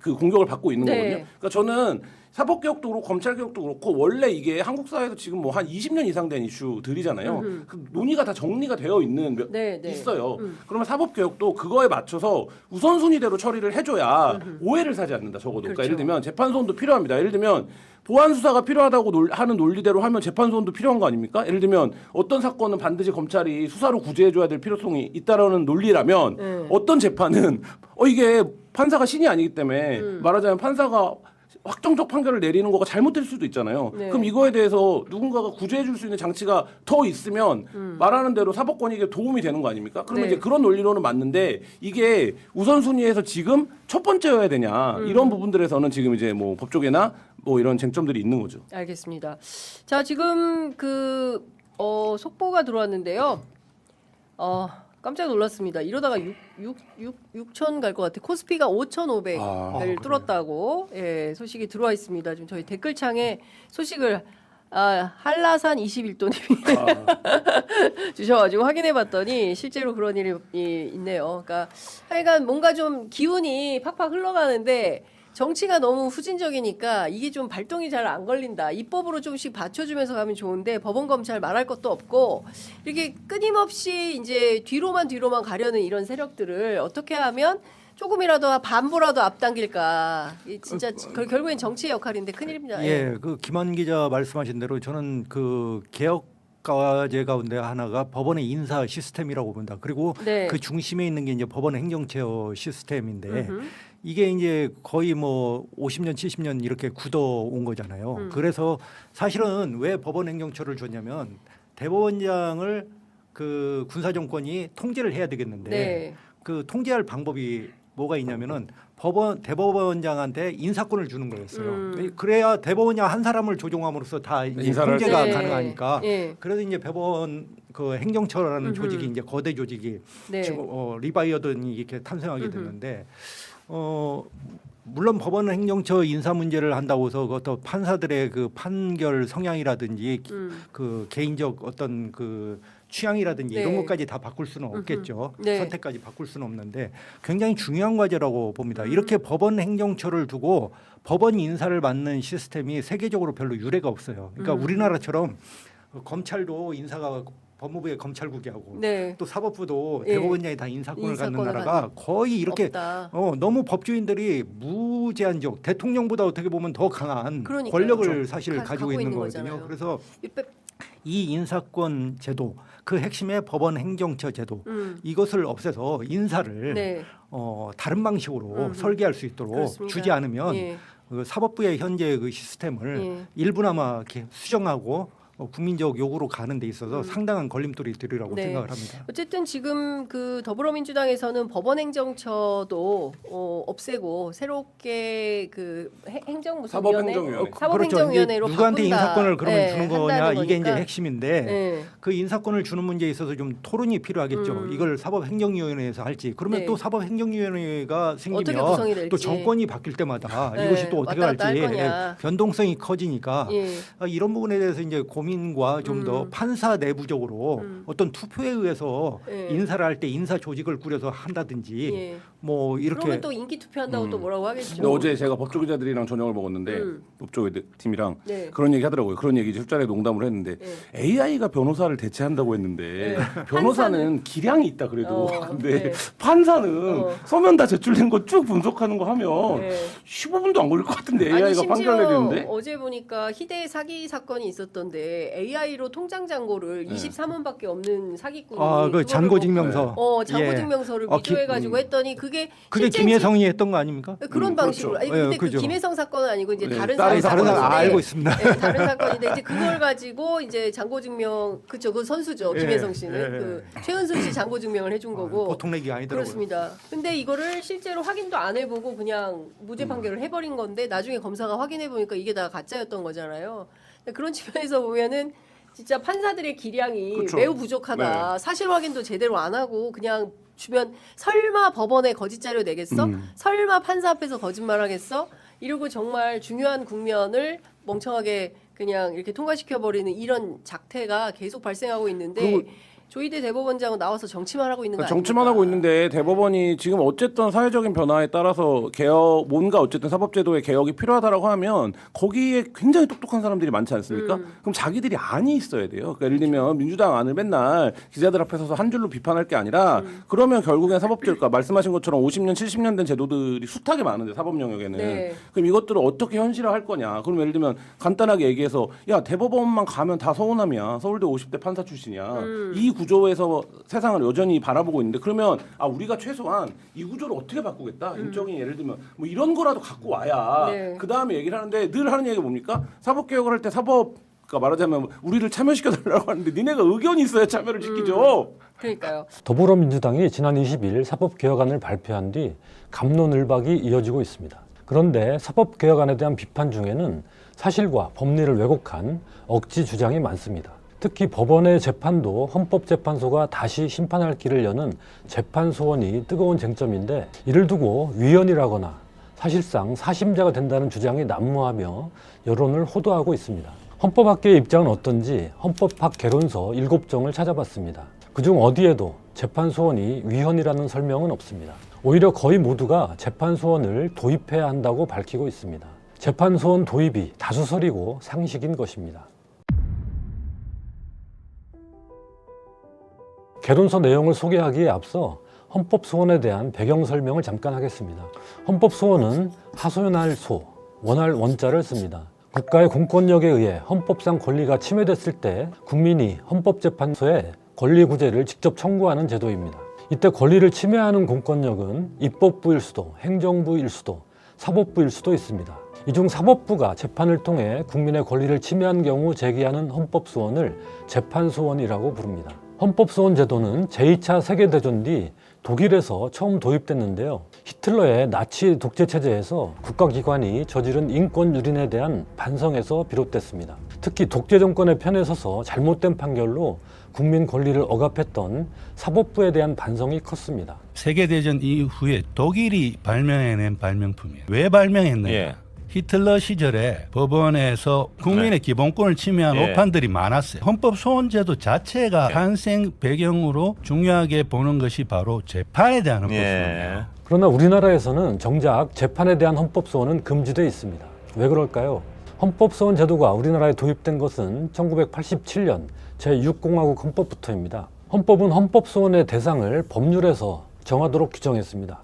그 공격을 받고 있는 네. 거거든요. 그러니까 저는 사법개혁도 그렇고 검찰개혁도 그렇고 원래 이게 한국 사회에서 지금 뭐 한 20년 이상 된 이슈들이잖아요. 그 논의가 다 정리가 되어 있는 네, 네. 있어요. 그러면 사법개혁도 그거에 맞춰서 우선순위대로 처리를 해줘야 오해를 사지 않는다. 적어도. 그러니까 그렇죠. 예를 들면 재판소원도 필요합니다. 예를 들면 보안 수사가 필요하다고 하는 논리대로 하면 재판소원도 필요한 거 아닙니까? 예를 들면 어떤 사건은 반드시 검찰이 수사로 구제해줘야 될 필요성이 있다라는 논리라면 어떤 재판은 이게 판사가 신이 아니기 때문에 말하자면 판사가 확정적 판결을 내리는 거가 잘못될 수도 있잖아요. 네. 그럼 이거에 대해서 누군가가 구제해 줄 수 있는 장치가 더 있으면 말하는 대로 사법권익에 도움이 되는 거 아닙니까? 그러면 네. 이제 그런 논리로는 맞는데 이게 우선순위에서 지금 첫 번째여야 되냐 이런 부분들에서는 지금 이제 뭐 법조계나 뭐 이런 쟁점들이 있는 거죠. 알겠습니다. 자 지금 그 속보가 들어왔는데요. 깜짝 놀랐습니다. 이러다가 6천 갈 것 같아. 코스피가 5,500을 뚫었다고 소식이 들어와 있습니다. 지금 저희 댓글창에 소식을 한라산 21도님이 주셔가지고 확인해봤더니 실제로 그런 일이 있네요. 그러니까 하여간 뭔가 좀 기운이 팍팍 흘러가는데 정치가 너무 후진적이니까 이게 좀 발동이 잘 안 걸린다. 입법으로 조금씩 받쳐주면서 가면 좋은데 법원 검찰 말할 것도 없고 이렇게 끊임없이 이제 뒤로만 가려는 이런 세력들을 어떻게 하면 조금이라도 반보라도 앞당길까. 진짜 결국엔 정치의 역할인데 큰일입니다. 예, 그 김한 기자 말씀하신 대로 저는 그 개혁 과제 가운데 하나가 법원의 인사 시스템이라고 본다. 그리고 네. 그 중심에 있는 게 이제 법원 행정처 시스템인데 이게 이제 거의 뭐 50년, 70년 이렇게 굳어온 거잖아요. 그래서 사실은 왜 법원 행정처를 줬냐면 대법원장을 그 군사정권이 통제를 해야 되겠는데 네. 그 통제할 방법이 뭐가 있냐면은 대법원장한테 인사권을 주는 거였어요. 그래야 대법원장 한 사람을 조종함으로써 다 이제 통제가 네. 가능하니까. 네. 그래서 이제 법원 그 행정처라는 조직이 이제 거대 조직이 네. 지금 리바이어든이 이렇게 탄생하게 됐는데 물론 법원 행정처 인사 문제를 한다고 해서 어떤 판사들의 그 판결 성향이라든지 그 개인적 어떤 그 취향이라든지 네. 이런 것까지 다 바꿀 수는 없겠죠. 네. 선택까지 바꿀 수는 없는데 굉장히 중요한 과제라고 봅니다. 이렇게 법원 행정처를 두고 법원 인사를 맡는 시스템이 세계적으로 별로 유례가 없어요. 그러니까 우리나라처럼 검찰도 인사가 법무부의 검찰국이하고 네. 또 사법부도 예. 대법원장이 다 인사권을 갖는 인사권을 나라가 거의 이렇게 없다. 너무 법조인들이 무제한적 대통령보다 어떻게 보면 더 강한 그러니까요. 권력을 그렇죠. 사실 가지고 갖고 있는 있는 거거든요. 거잖아요. 그래서 이 인사권 제도 그 핵심의 법원 행정처 제도 이것을 없애서 인사를 네. 다른 방식으로 설계할 수 있도록 그렇습니다. 주지 않으면 예. 그 사법부의 현재 그 시스템을 예. 일부나마 이렇게 수정하고 국민적 요구로 가는 데 있어서 상당한 걸림돌이 되리라고 네. 생각을 합니다. 어쨌든 지금 그 더불어민주당에서는 법원행정처도 없애고 새롭게 그 행정 무슨 사법행정위원회. 사법행정위원회로 그렇죠. 누구한테 바꾼다. 인사권을 그러면 네, 주는 거냐 한다는 이게 이제 거니까. 핵심인데 네. 그 인사권을 주는 문제에 있어서 좀 토론이 필요하겠죠. 이걸 사법행정위원회에서 할지 그러면 네. 또 사법행정위원회가 어떻게 구성이 생기면 될지. 또 정권이 바뀔 때마다 네, 이것이 또 어떻게 왔다 갔다 할지 할 거냐. 변동성이 커지니까 예. 이런 부분에 대해서 이제 고민과 좀 더 판사 내부적으로 어떤 투표에 의해서 예. 인사를 할 때 인사 조직을 꾸려서 한다든지 예. 뭐 이렇게 그러면 또 인기 투표한다고 또 뭐라고 하겠죠. 근데 어제 제가 법조 기자들이랑 저녁을 먹었는데 법조 팀이랑 네. 그런 얘기 하더라고요. 그런 얘기 술자리에 농담을 했는데 AI가 변호사를 대체한다고 했는데 변호사는 기량이 있다 그래도 근데 네. 판사는 서면 다 제출된 거 쭉 분석하는 거 하면 네. 15분도 안 걸릴 것 같은데 아니 AI가 심지어 판결 내리는데 어제 보니까 희대 사기 사건이 있었던데 AI로 통장 잔고를 23원밖에 없는 사기꾼이 그 잔고 증명서 잔고 예. 증명서를 위조해가지고 했더니 그게 실제인지 김혜성이 했던 거 아닙니까? 그런 방식으로. 아니 그렇죠. 근데 예, 그 그죠. 김혜성 사건은 아니고 이제 네, 다른 다른 사건인데 알고 있습니다. 네, 다른 사건인데 이제 그걸 가지고 이제 잔고 증명 그쵸 그 선수죠 예, 김혜성 씨는 예. 그 최은순 씨 잔고 증명을 해준 거고. 보통 얘기 아니더라고요. 그렇습니다. 근데 이거를 실제로 확인도 안 해보고 그냥 무죄 판결을 해버린 건데 나중에 검사가 확인해 보니까 이게 다 가짜였던 거잖아요. 그런 측면에서 보면은 진짜 판사들의 기량이 그렇죠. 매우 부족하다. 사실 확인도 제대로 안 하고 그냥 주변 설마 법원에 거짓 자료 내겠어? 설마 판사 앞에서 거짓말하겠어? 이러고 정말 중요한 국면을 멍청하게 그냥 이렇게 통과시켜 버리는 이런 작태가 계속 발생하고 있는데 조희대 대법원장은 나와서 정치만 하고 있는 거 아닙니까? 정치만 하고 있는데 대법원이 지금 어쨌든 사회적인 변화에 따라서 개혁 뭔가 어쨌든 사법제도의 개혁이 필요하다라고 하면 거기에 굉장히 똑똑한 사람들이 많지 않습니까? 그럼 자기들이 안이 있어야 돼요. 그러니까 예를 들면 민주당 안을 맨날 기자들 앞에 서서 한 줄로 비판할 게 아니라 그러면 결국엔 사법제도가 말씀하신 것처럼 50년, 70년 된 제도들이 숱하게 많은데 사법 영역에는 네. 그럼 이것들을 어떻게 현실화할 거냐? 그럼 예를 들면 간단하게 얘기해서 야 대법원만 가면 다 서울남이야. 서울대 50대 판사 출신이야. 이 구조에서 세상을 여전히 바라보고 있는데 그러면 우리가 최소한 이 구조를 어떻게 바꾸겠다 인적인 예를 들면 뭐 이런 거라도 갖고 와야 네. 그 다음에 얘기를 하는데 늘 하는 얘기가 뭡니까 사법개혁을 할 때 그러니까 말하자면 우리를 참여시켜달라고 하는데 니네가 의견이 있어야 참여를 시키죠. 그러니까요. 더불어민주당이 지난 20일 사법개혁안을 발표한 뒤 갑론을박이 이어지고 있습니다. 그런데 사법개혁안에 대한 비판 중에는 사실과 법리를 왜곡한 억지 주장이 많습니다. 특히 법원의 재판도 헌법재판소가 다시 심판할 길을 여는 재판 소원이 뜨거운 쟁점인데, 이를 두고 위헌이라거나 사실상 사심자가 된다는 주장이 난무하며 여론을 호도하고 있습니다. 헌법학계의 입장은 어떤지 헌법학 개론서 7종을 찾아봤습니다. 그중 어디에도 재판 소원이 위헌이라는 설명은 없습니다. 오히려 거의 모두가 재판 소원을 도입해야 한다고 밝히고 있습니다. 재판 소원 도입이 다수설이고 상식인 것입니다. 개론서 내용을 소개하기에 앞서 헌법 소원에 대한 배경 설명을 잠깐 하겠습니다. 헌법 소원은 하소연할 소, 원할 원자를 씁니다. 국가의 공권력에 의해 헌법상 권리가 침해됐을 때 국민이 헌법재판소에 권리 구제를 직접 청구하는 제도입니다. 이때 권리를 침해하는 공권력은 입법부일 수도, 행정부일 수도, 사법부일 수도 있습니다. 이 중 사법부가 재판을 통해 국민의 권리를 침해한 경우 제기하는 헌법소원을 재판소원이라고 부릅니다. 헌법소원 제도는 제2차 세계대전 뒤 독일에서 처음 도입됐는데요. 히틀러의 나치 독재 체제에서 국가기관이 저지른 인권 유린에 대한 반성에서 비롯됐습니다. 특히 독재 정권의 편에 서서 잘못된 판결로 국민 권리를 억압했던 사법부에 대한 반성이 컸습니다. 세계대전 이후에 독일이 발명해낸 발명품이에요. 왜 발명했느냐? 히틀러 시절에 법원에서 국민의 기본권을 침해한 오판들이 많았어요. 헌법소원제도 자체가 탄생 배경으로 중요하게 보는 것이 바로 재판에 대한 헌법소원이에요. 그러나 우리나라에서는 정작 재판에 대한 헌법소원은 금지되어 있습니다. 왜 그럴까요? 헌법소원 제도가 우리나라에 도입된 것은 1987년 제6공화국 헌법부터입니다. 헌법은 헌법소원의 대상을 법률에서 정하도록 규정했습니다.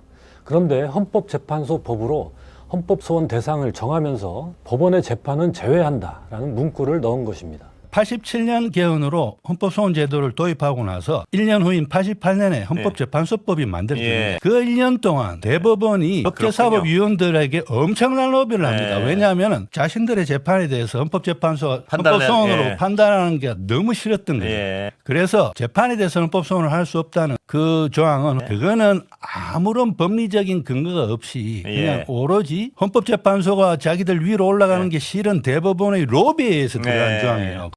그런데 헌법재판소 법으로 헌법소원 대상을 정하면서 법원의 재판은 제외한다라는 문구를 넣은 것입니다. 87년 개헌으로 헌법소원 제도를 도입하고 나서 1년 후인 88년에 헌법재판소법이 만들어졌는데 그 1년 동안 대법원이 법제사법위원들에게 엄청난 로비를 합니다. 왜냐하면 자신들의 재판에 대해서 헌법재판소가 헌법소원으로 판단하는 게 너무 싫었던 거죠. 그래서 재판에 대해서 헌법소원을 할 수 없다는 그 조항은 그거는 아무런 법리적인 근거가 없이 그냥 오로지 헌법재판소가 자기들 위로 올라가는 게 싫은 대법원의 로비에 의해서 들어간 조항이에요.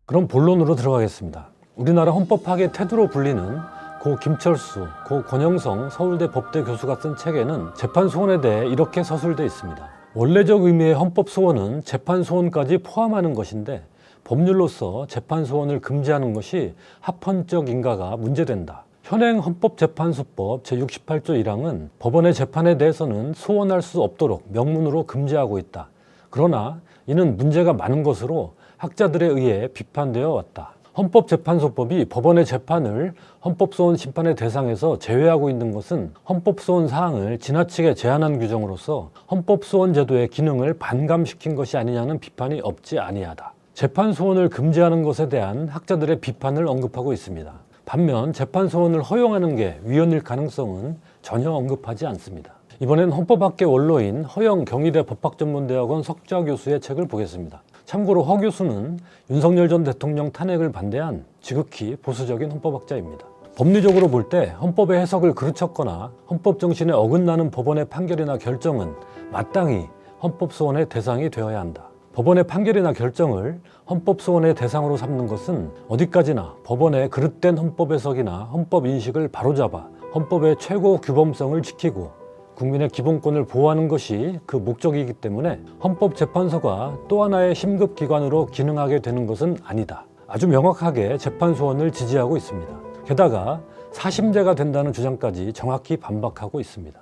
그럼 본론으로 들어가겠습니다. 우리나라 헌법학의 태두로 불리는 고 김철수, 고 권영성 서울대 법대 교수가 쓴 책에는 재판소원에 대해 이렇게 서술되어 있습니다. 원래적 의미의 헌법소원은 재판소원까지 포함하는 것인데 법률로서 재판소원을 금지하는 것이 합헌적 인가가 문제된다. 현행 헌법재판소법 제68조 1항은 법원의 재판에 대해서는 소원할 수 없도록 명문으로 금지하고 있다. 그러나 이는 문제가 많은 것으로 학자들에 의해 비판되어 왔다. 헌법재판소법이 법원의 재판을 헌법소원 심판의 대상에서 제외하고 있는 것은 헌법소원 사항을 지나치게 제한한 규정으로서 헌법소원 제도의 기능을 반감시킨 것이 아니냐는 비판이 없지 아니하다. 재판소원을 금지하는 것에 대한 학자들의 비판을 언급하고 있습니다. 반면 재판소원을 허용하는 게 위헌일 가능성은 전혀 언급하지 않습니다. 이번엔 헌법학계 원로인 허영 경희대 법학전문대학원 석좌 교수의 책을 보겠습니다. 참고로 허 교수는 윤석열 전 대통령 탄핵을 반대한 지극히 보수적인 헌법학자입니다. 법리적으로 볼 때 헌법의 해석을 그르쳤거나 헌법 정신에 어긋나는 법원의 판결이나 결정은 마땅히 헌법소원의 대상이 되어야 한다. 법원의 판결이나 결정을 헌법소원의 대상으로 삼는 것은 어디까지나 법원의 그릇된 헌법 해석이나 헌법 인식을 바로잡아 헌법의 최고 규범성을 지키고 국민의 기본권을 보호하는 것이 그 목적이기 때문에 헌법재판소가 또 하나의 심급기관으로 기능하게 되는 것은 아니다. 아주 명확하게 재판소원을 지지하고 있습니다. 게다가 사심제가 된다는 주장까지 정확히 반박하고 있습니다.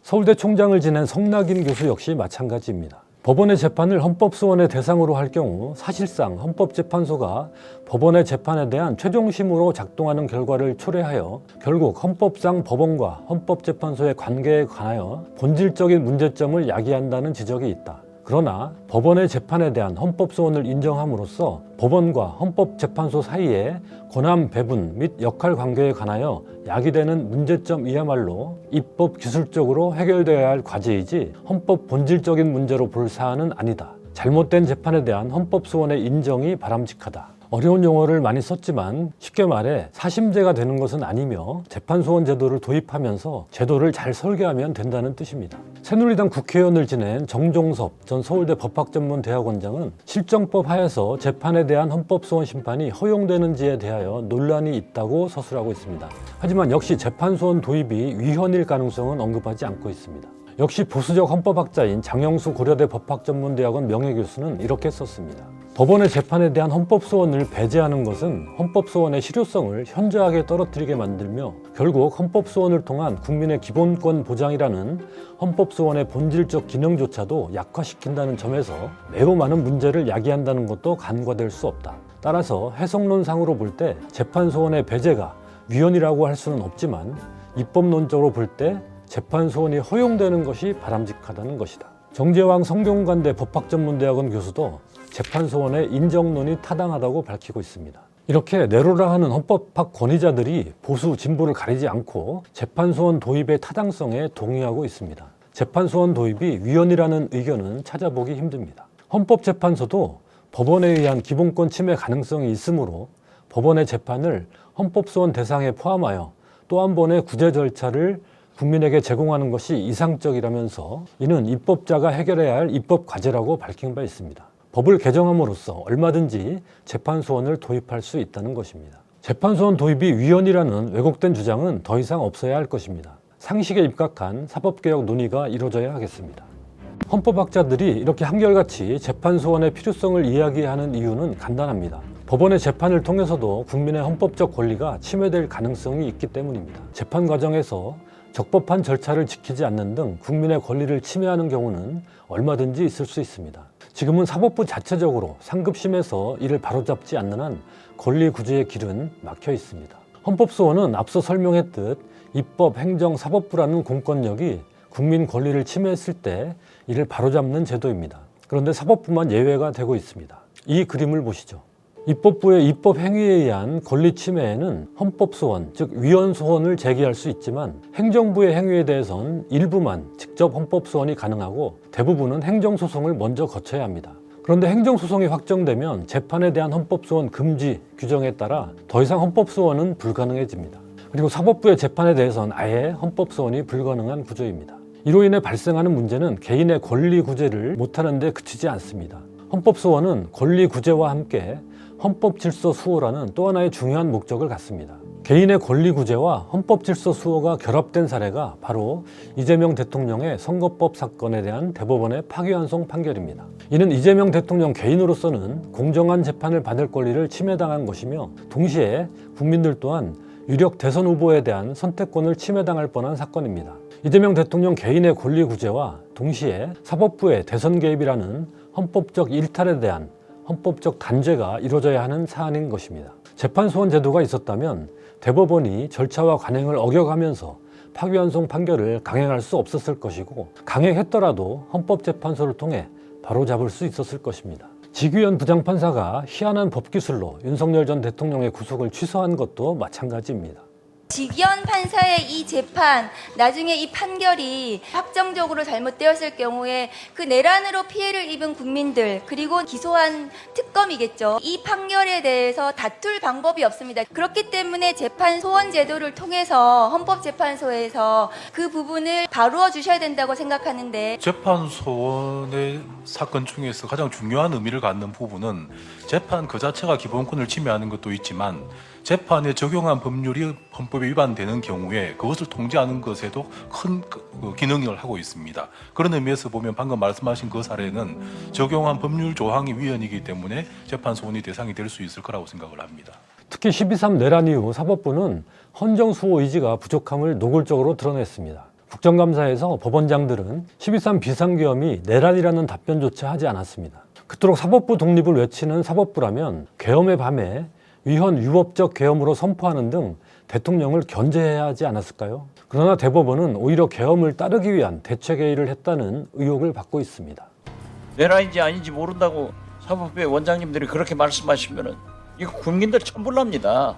서울대 총장을 지낸 성낙인 교수 역시 마찬가지입니다. 법원의 재판을 헌법소원의 대상으로 할 경우 사실상 헌법재판소가 법원의 재판에 대한 최종심으로 작동하는 결과를 초래하여 결국 헌법상 법원과 헌법재판소의 관계에 관하여 본질적인 문제점을 야기한다는 지적이 있다. 그러나 법원의 재판에 대한 헌법소원을 인정함으로써 법원과 헌법재판소 사이의 권한 배분 및 역할 관계에 관하여 야기되는 문제점이야말로 입법 기술적으로 해결되어야 할 과제이지 헌법 본질적인 문제로 볼 사안은 아니다. 잘못된 재판에 대한 헌법소원의 인정이 바람직하다. 어려운 용어를 많이 썼지만 쉽게 말해 사심제가 되는 것은 아니며 재판소원 제도를 도입하면서 제도를 잘 설계하면 된다는 뜻입니다. 새누리당 국회의원을 지낸 정종섭 전 서울대 법학전문대학원장은 실정법 하에서 재판에 대한 헌법소원 심판이 허용되는지에 대하여 논란이 있다고 서술하고 있습니다. 하지만 역시 재판소원 도입이 위헌일 가능성은 언급하지 않고 있습니다. 역시 보수적 헌법학자인 장영수 고려대 법학전문대학원 명예교수는 이렇게 썼습니다. 법원의 재판에 대한 헌법소원을 배제하는 것은 헌법소원의 실효성을 현저하게 떨어뜨리게 만들며 결국 헌법소원을 통한 국민의 기본권 보장이라는 헌법소원의 본질적 기능조차도 약화시킨다는 점에서 매우 많은 문제를 야기한다는 것도 간과될 수 없다. 따라서 해석론상으로 볼 때 재판소원의 배제가 위헌이라고 할 수는 없지만 입법론적으로 볼 때 재판소원이 허용되는 것이 바람직하다는 것이다. 정재왕 성균관대 법학전문대학원 교수도 재판소원의 인정론이 타당하다고 밝히고 있습니다. 이렇게 내로라 하는 헌법학 권위자들이 보수, 진보를 가리지 않고 재판소원 도입의 타당성에 동의하고 있습니다. 재판소원 도입이 위헌이라는 의견은 찾아보기 힘듭니다. 헌법재판소도 법원에 의한 기본권 침해 가능성이 있으므로 법원의 재판을 헌법소원 대상에 포함하여 또 한 번의 구제 절차를 국민에게 제공하는 것이 이상적이라면서 이는 입법자가 해결해야 할 입법 과제라고 밝힌 바 있습니다. 법을 개정함으로써 얼마든지 재판소원을 도입할 수 있다는 것입니다. 재판소원 도입이 위헌이라는 왜곡된 주장은 더 이상 없어야 할 것입니다. 상식에 입각한 사법개혁 논의가 이루어져야 하겠습니다. 헌법학자들이 이렇게 한결같이 재판소원의 필요성을 이야기하는 이유는 간단합니다. 법원의 재판을 통해서도 국민의 헌법적 권리가 침해될 가능성이 있기 때문입니다. 재판 과정에서 적법한 절차를 지키지 않는 등 국민의 권리를 침해하는 경우는 얼마든지 있을 수 있습니다. 지금은 사법부 자체적으로 상급심에서 이를 바로잡지 않는 한 권리 구제의 길은 막혀 있습니다. 헌법소원은 앞서 설명했듯 입법, 행정, 사법부라는 공권력이 국민 권리를 침해했을 때 이를 바로잡는 제도입니다. 그런데 사법부만 예외가 되고 있습니다. 이 그림을 보시죠. 입법부의 입법 행위에 의한 권리 침해에는 헌법소원, 즉 위헌소원을 제기할 수 있지만 행정부의 행위에 대해선 일부만 직접 헌법소원이 가능하고 대부분은 행정소송을 먼저 거쳐야 합니다. 그런데 행정소송이 확정되면 재판에 대한 헌법소원 금지 규정에 따라 더 이상 헌법소원은 불가능해집니다. 그리고 사법부의 재판에 대해선 아예 헌법소원이 불가능한 구조입니다. 이로 인해 발생하는 문제는 개인의 권리 구제를 못하는 데 그치지 않습니다. 헌법소원은 권리 구제와 함께 헌법질서 수호라는 또 하나의 중요한 목적을 갖습니다. 개인의 권리 구제와 헌법질서 수호가 결합된 사례가 바로 이재명 대통령의 선거법 사건에 대한 대법원의 파기환송 판결입니다. 이는 이재명 대통령 개인으로서는 공정한 재판을 받을 권리를 침해당한 것이며 동시에 국민들 또한 유력 대선 후보에 대한 선택권을 침해당할 뻔한 사건입니다. 이재명 대통령 개인의 권리 구제와 동시에 사법부의 대선 개입이라는 헌법적 일탈에 대한 헌법적 단죄가 이루어져야 하는 사안인 것입니다. 재판소원 제도가 있었다면 대법원이 절차와 관행을 어겨가면서 파기환송 판결을 강행할 수 없었을 것이고 강행했더라도 헌법재판소를 통해 바로잡을 수 있었을 것입니다. 지규현 부장판사가 희한한 법기술로 윤석열 전 대통령의 구속을 취소한 것도 마찬가지입니다. 지기현 판사의 이 재판, 나중에 이 판결이 확정적으로 잘못되었을 경우에 그 내란으로 피해를 입은 국민들, 그리고 기소한 특검이겠죠. 이 판결에 대해서 다툴 방법이 없습니다. 그렇기 때문에 재판 소원 제도를 통해서 헌법재판소에서 그 부분을 바루어 주셔야 된다고 생각하는데, 재판 소원의 사건 중에서 가장 중요한 의미를 갖는 부분은 재판 그 자체가 기본권을 침해하는 것도 있지만 재판에 적용한 법률이 헌법에 위반되는 경우에 그것을 통제하는 것에도 큰 기능을 하고 있습니다. 그런 의미에서 보면 방금 말씀하신 그 사례는 적용한 법률 조항이 위헌이기 때문에 재판 소원이 대상이 될 수 있을 거라고 생각을 합니다. 특히 12.3 내란 이후 사법부는 헌정 수호 의지가 부족함을 노골적으로 드러냈습니다. 국정감사에서 법원장들은 12.3 비상계엄이 내란이라는 답변조차 하지 않았습니다. 그토록 사법부 독립을 외치는 사법부라면 계엄의 밤에 위헌 위법적 계엄으로 선포하는 등 대통령을 견제해야 하지 않았을까요? 그러나 대법원은 오히려 계엄을 따르기 위한 대책 회의를 했다는 의혹을 받고 있습니다. 내란인지 아닌지 모른다고 사법부의 원장님들이 그렇게 말씀하시면은 이거 국민들 천불납니다.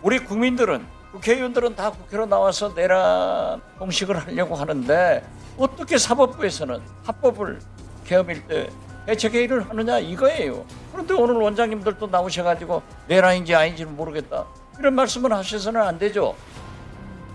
우리 국민들은, 국회의원들은 다 국회로 나와서 내란 공식을 하려고 하는데 어떻게 사법부에서는 합법을 계엄일 때 대책회의를 하느냐 이거예요. 그런데 오늘 원장님들도 나오셔가지고 내란인지 아닌지는 모르겠다 이런 말씀을 하셔서는 안 되죠.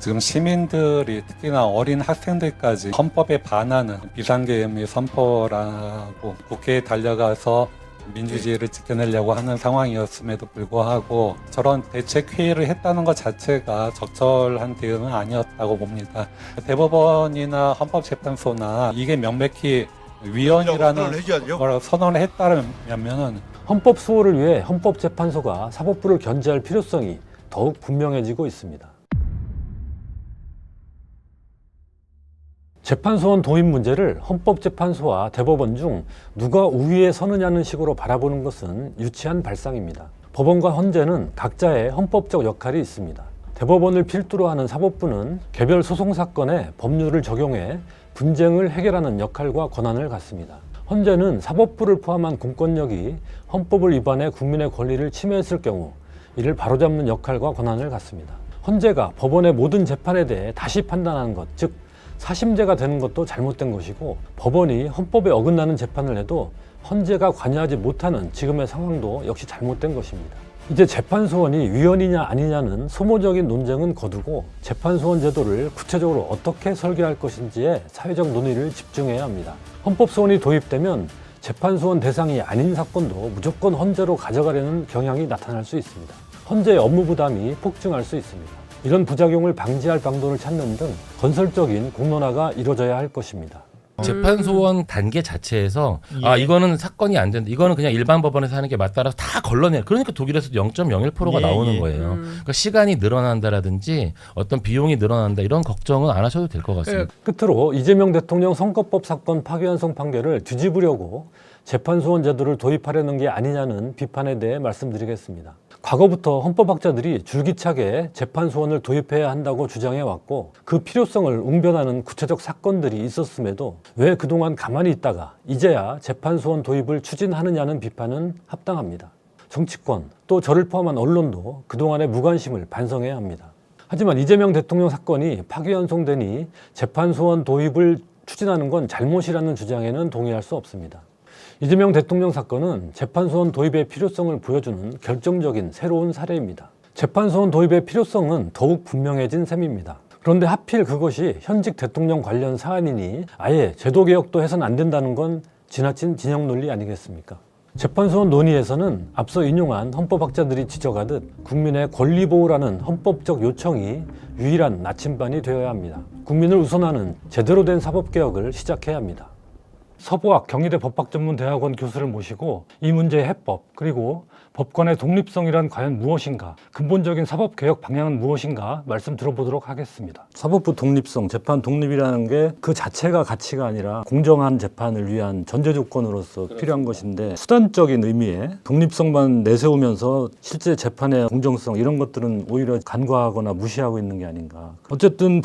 지금 시민들이 특히나 어린 학생들까지 헌법에 반하는 비상계엄의 선포라고 국회에 달려가서 민주주의를 지켜내려고 하는 상황이었음에도 불구하고 저런 대책회의를 했다는 것 자체가 적절한 대응은 아니었다고 봅니다. 대법원이나 헌법재판소나 이게 명백히 위헌이라는 걸 선언을 했다면은 헌법 수호를 위해 헌법재판소가 사법부를 견제할 필요성이 더욱 분명해지고 있습니다. 재판소원 도입 문제를 헌법재판소와 대법원 중 누가 우위에 서느냐는 식으로 바라보는 것은 유치한 발상입니다. 법원과 헌재는 각자의 헌법적 역할이 있습니다. 대법원을 필두로 하는 사법부는 개별 소송 사건에 법률을 적용해 분쟁을 해결하는 역할과 권한을 갖습니다. 헌재는 사법부를 포함한 공권력이 헌법을 위반해 국민의 권리를 침해했을 경우 이를 바로잡는 역할과 권한을 갖습니다. 헌재가 법원의 모든 재판에 대해 다시 판단하는 것, 즉 사심제가 되는 것도 잘못된 것이고, 법원이 헌법에 어긋나는 재판을 해도 헌재가 관여하지 못하는 지금의 상황도 역시 잘못된 것입니다. 이제 재판소원이 위헌이냐 아니냐는 소모적인 논쟁은 거두고 재판소원 제도를 구체적으로 어떻게 설계할 것인지에 사회적 논의를 집중해야 합니다. 헌법소원이 도입되면 재판소원 대상이 아닌 사건도 무조건 헌재로 가져가려는 경향이 나타날 수 있습니다. 헌재의 업무 부담이 폭증할 수 있습니다. 이런 부작용을 방지할 방도를 찾는 등 건설적인 공론화가 이루어져야 할 것입니다. 재판소원 단계 자체에서 이거는 사건이 안 된다. 이거는 그냥 일반 법원에서 하는 게 맞다라서 다 걸러내. 그러니까 독일에서 0.01%가 나오는 거예요. 그러니까 시간이 늘어난다라든지 어떤 비용이 늘어난다 이런 걱정은 안 하셔도 될 것 같습니다. 끝으로 이재명 대통령 선거법 사건 파기환송 판결을 뒤집으려고 재판소원 제도를 도입하려는 게 아니냐는 비판에 대해 말씀드리겠습니다. 과거부터 헌법학자들이 줄기차게 재판소원을 도입해야 한다고 주장해왔고 그 필요성을 웅변하는 구체적 사건들이 있었음에도 왜 그동안 가만히 있다가 이제야 재판소원 도입을 추진하느냐는 비판은 합당합니다. 정치권 또 저를 포함한 언론도 그동안의 무관심을 반성해야 합니다. 하지만 이재명 대통령 사건이 파기환송되니 재판소원 도입을 추진하는 건 잘못이라는 주장에는 동의할 수 없습니다. 이재명 대통령 사건은 재판소원 도입의 필요성을 보여주는 결정적인 새로운 사례입니다. 재판소원 도입의 필요성은 더욱 분명해진 셈입니다. 그런데 하필 그것이 현직 대통령 관련 사안이니 아예 제도개혁도 해서는 안 된다는 건 지나친 진영 논리 아니겠습니까? 재판소원 논의에서는 앞서 인용한 헌법학자들이 지적하듯 국민의 권리보호라는 헌법적 요청이 유일한 나침반이 되어야 합니다. 국민을 우선하는 제대로 된 사법개혁을 시작해야 합니다. 서부학 경희대 법학전문대학원 교수를 모시고 이 문제의 해법 그리고 법관의 독립성이란 과연 무엇인가, 근본적인 사법개혁 방향은 무엇인가 말씀 들어보도록 하겠습니다. 사법부 독립성, 재판 독립이라는 게 그 자체가 가치가 아니라 공정한 재판을 위한 전제조건으로서 필요한 것인데 수단적인 의미의 독립성만 내세우면서 실제 재판의 공정성 이런 것들은 오히려 간과하거나 무시하고 있는 게 아닌가. 어쨌든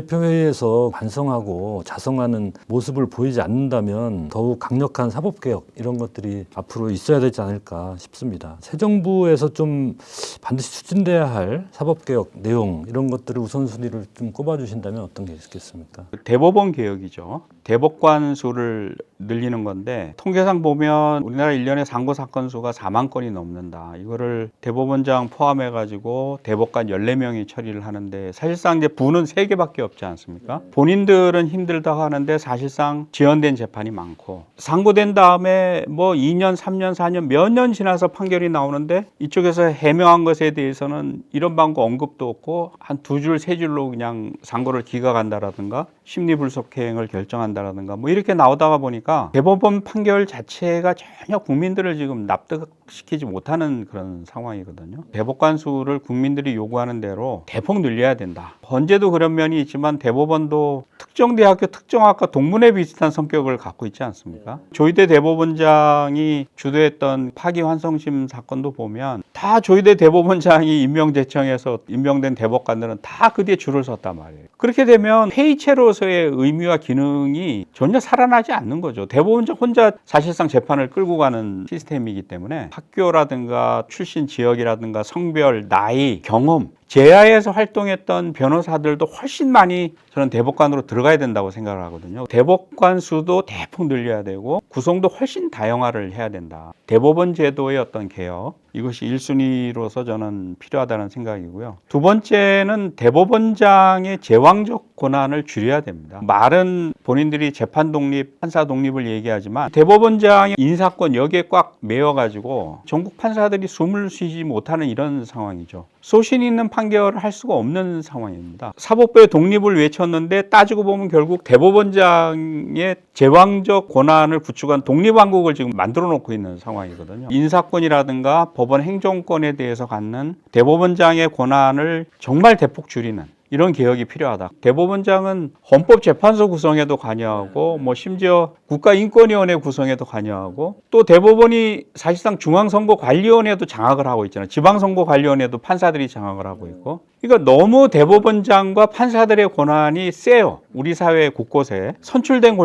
법관대표회의에서 반성하고 자성하는 모습을 보이지 않는다면 더욱 강력한 사법개혁 이런 것들이 앞으로 있어야 되지 않을까 싶습니다. 새 정부에서 좀 반드시 추진돼야 할 사법개혁 내용 이런 것들을 우선순위를 좀 꼽아주신다면 어떤 게 있겠습니까? 대법원 개혁이죠. 대법관 수를 늘리는 건데 통계상 보면 우리나라 1년에 상고 사건 수가 4만 건이 넘는다. 이거를 대법원장 포함해가지고 대법관 14명이 처리를 하는데 사실상 이제 부는 3개밖에 없지 않습니까? 본인들은 힘들다고 하는데 사실상 지연된 재판이 많고 상고된 다음에 뭐 2년, 3년, 4년 몇 년 지나서 판결이 나오는데 이쪽에서 해명한 것에 대해서는 이런 방법 언급도 없고 한 2줄, 3줄로 그냥 상고를 기각한다라든가 심리불속행을 결정한다라든가 뭐 이렇게 나오다가 보니까 대법원 판결 자체가 전혀 국민들을 지금 납득시키지 못하는 그런 상황이거든요. 대법관 수를 국민들이 요구하는 대로 대폭 늘려야 된다. 헌재도 그런 면이 있지만 대법원도 특정 대학교, 특정 학과 동문회 비슷한 성격을 갖고 있지 않습니까? 조희대 대법원장이 주도했던 파기환송심 사건도 보면 다 조희대 대법원장이 임명제청에서 임명된 대법관들은 다 그 뒤에 줄을 섰단 말이에요. 그렇게 되면 회의체로서의 의미와 기능이 전혀 살아나지 않는 거죠. 거죠. 대법원장 혼자 사실상 재판을 끌고 가는 시스템이기 때문에 학교라든가 출신 지역이라든가 성별, 나이, 경험 제야에서 활동했던 변호사들도 훨씬 많이 저는 대법관으로 들어가야 된다고 생각을 하거든요. 대법관 수도 대폭 늘려야 되고 구성도 훨씬 다양화를 해야 된다. 대법원 제도의 어떤 개혁, 이것이 1순위로서 저는 필요하다는 생각이고요. 두 번째는 대법원장의 제왕적 권한을 줄여야 됩니다. 말은 본인들이 재판 독립, 판사 독립을 얘기하지만 대법원장의 인사권 여기에 꽉 매여가지고 전국 판사들이 숨을 쉬지 못하는 이런 상황이죠. 소신 있는 판결을 할 수가 없는 상황입니다. 사법부의 독립을 외쳤는데 따지고 보면 결국 대법원장의 제왕적 권한을 구축한 독립왕국을 지금 만들어 놓고 있는 상황이거든요. 인사권이라든가 법원 행정권에 대해서 갖는 대법원장의 권한을 정말 대폭 줄이는 이런 개혁이 필요하다. 대법원장은 헌법재판소 구성에도 관여하고 뭐 심지어 국가인권위원회 구성에도 관여하고 또 대법원이 사실상 중앙선거관리위원회도 장악을 하고 있잖아요. 지방선거관리위원회도 판사들이 장악을 하고 있고. 그러니까 너무 대법원장과 판사들의 권한이 세요. 우리 사회 곳곳에 선출된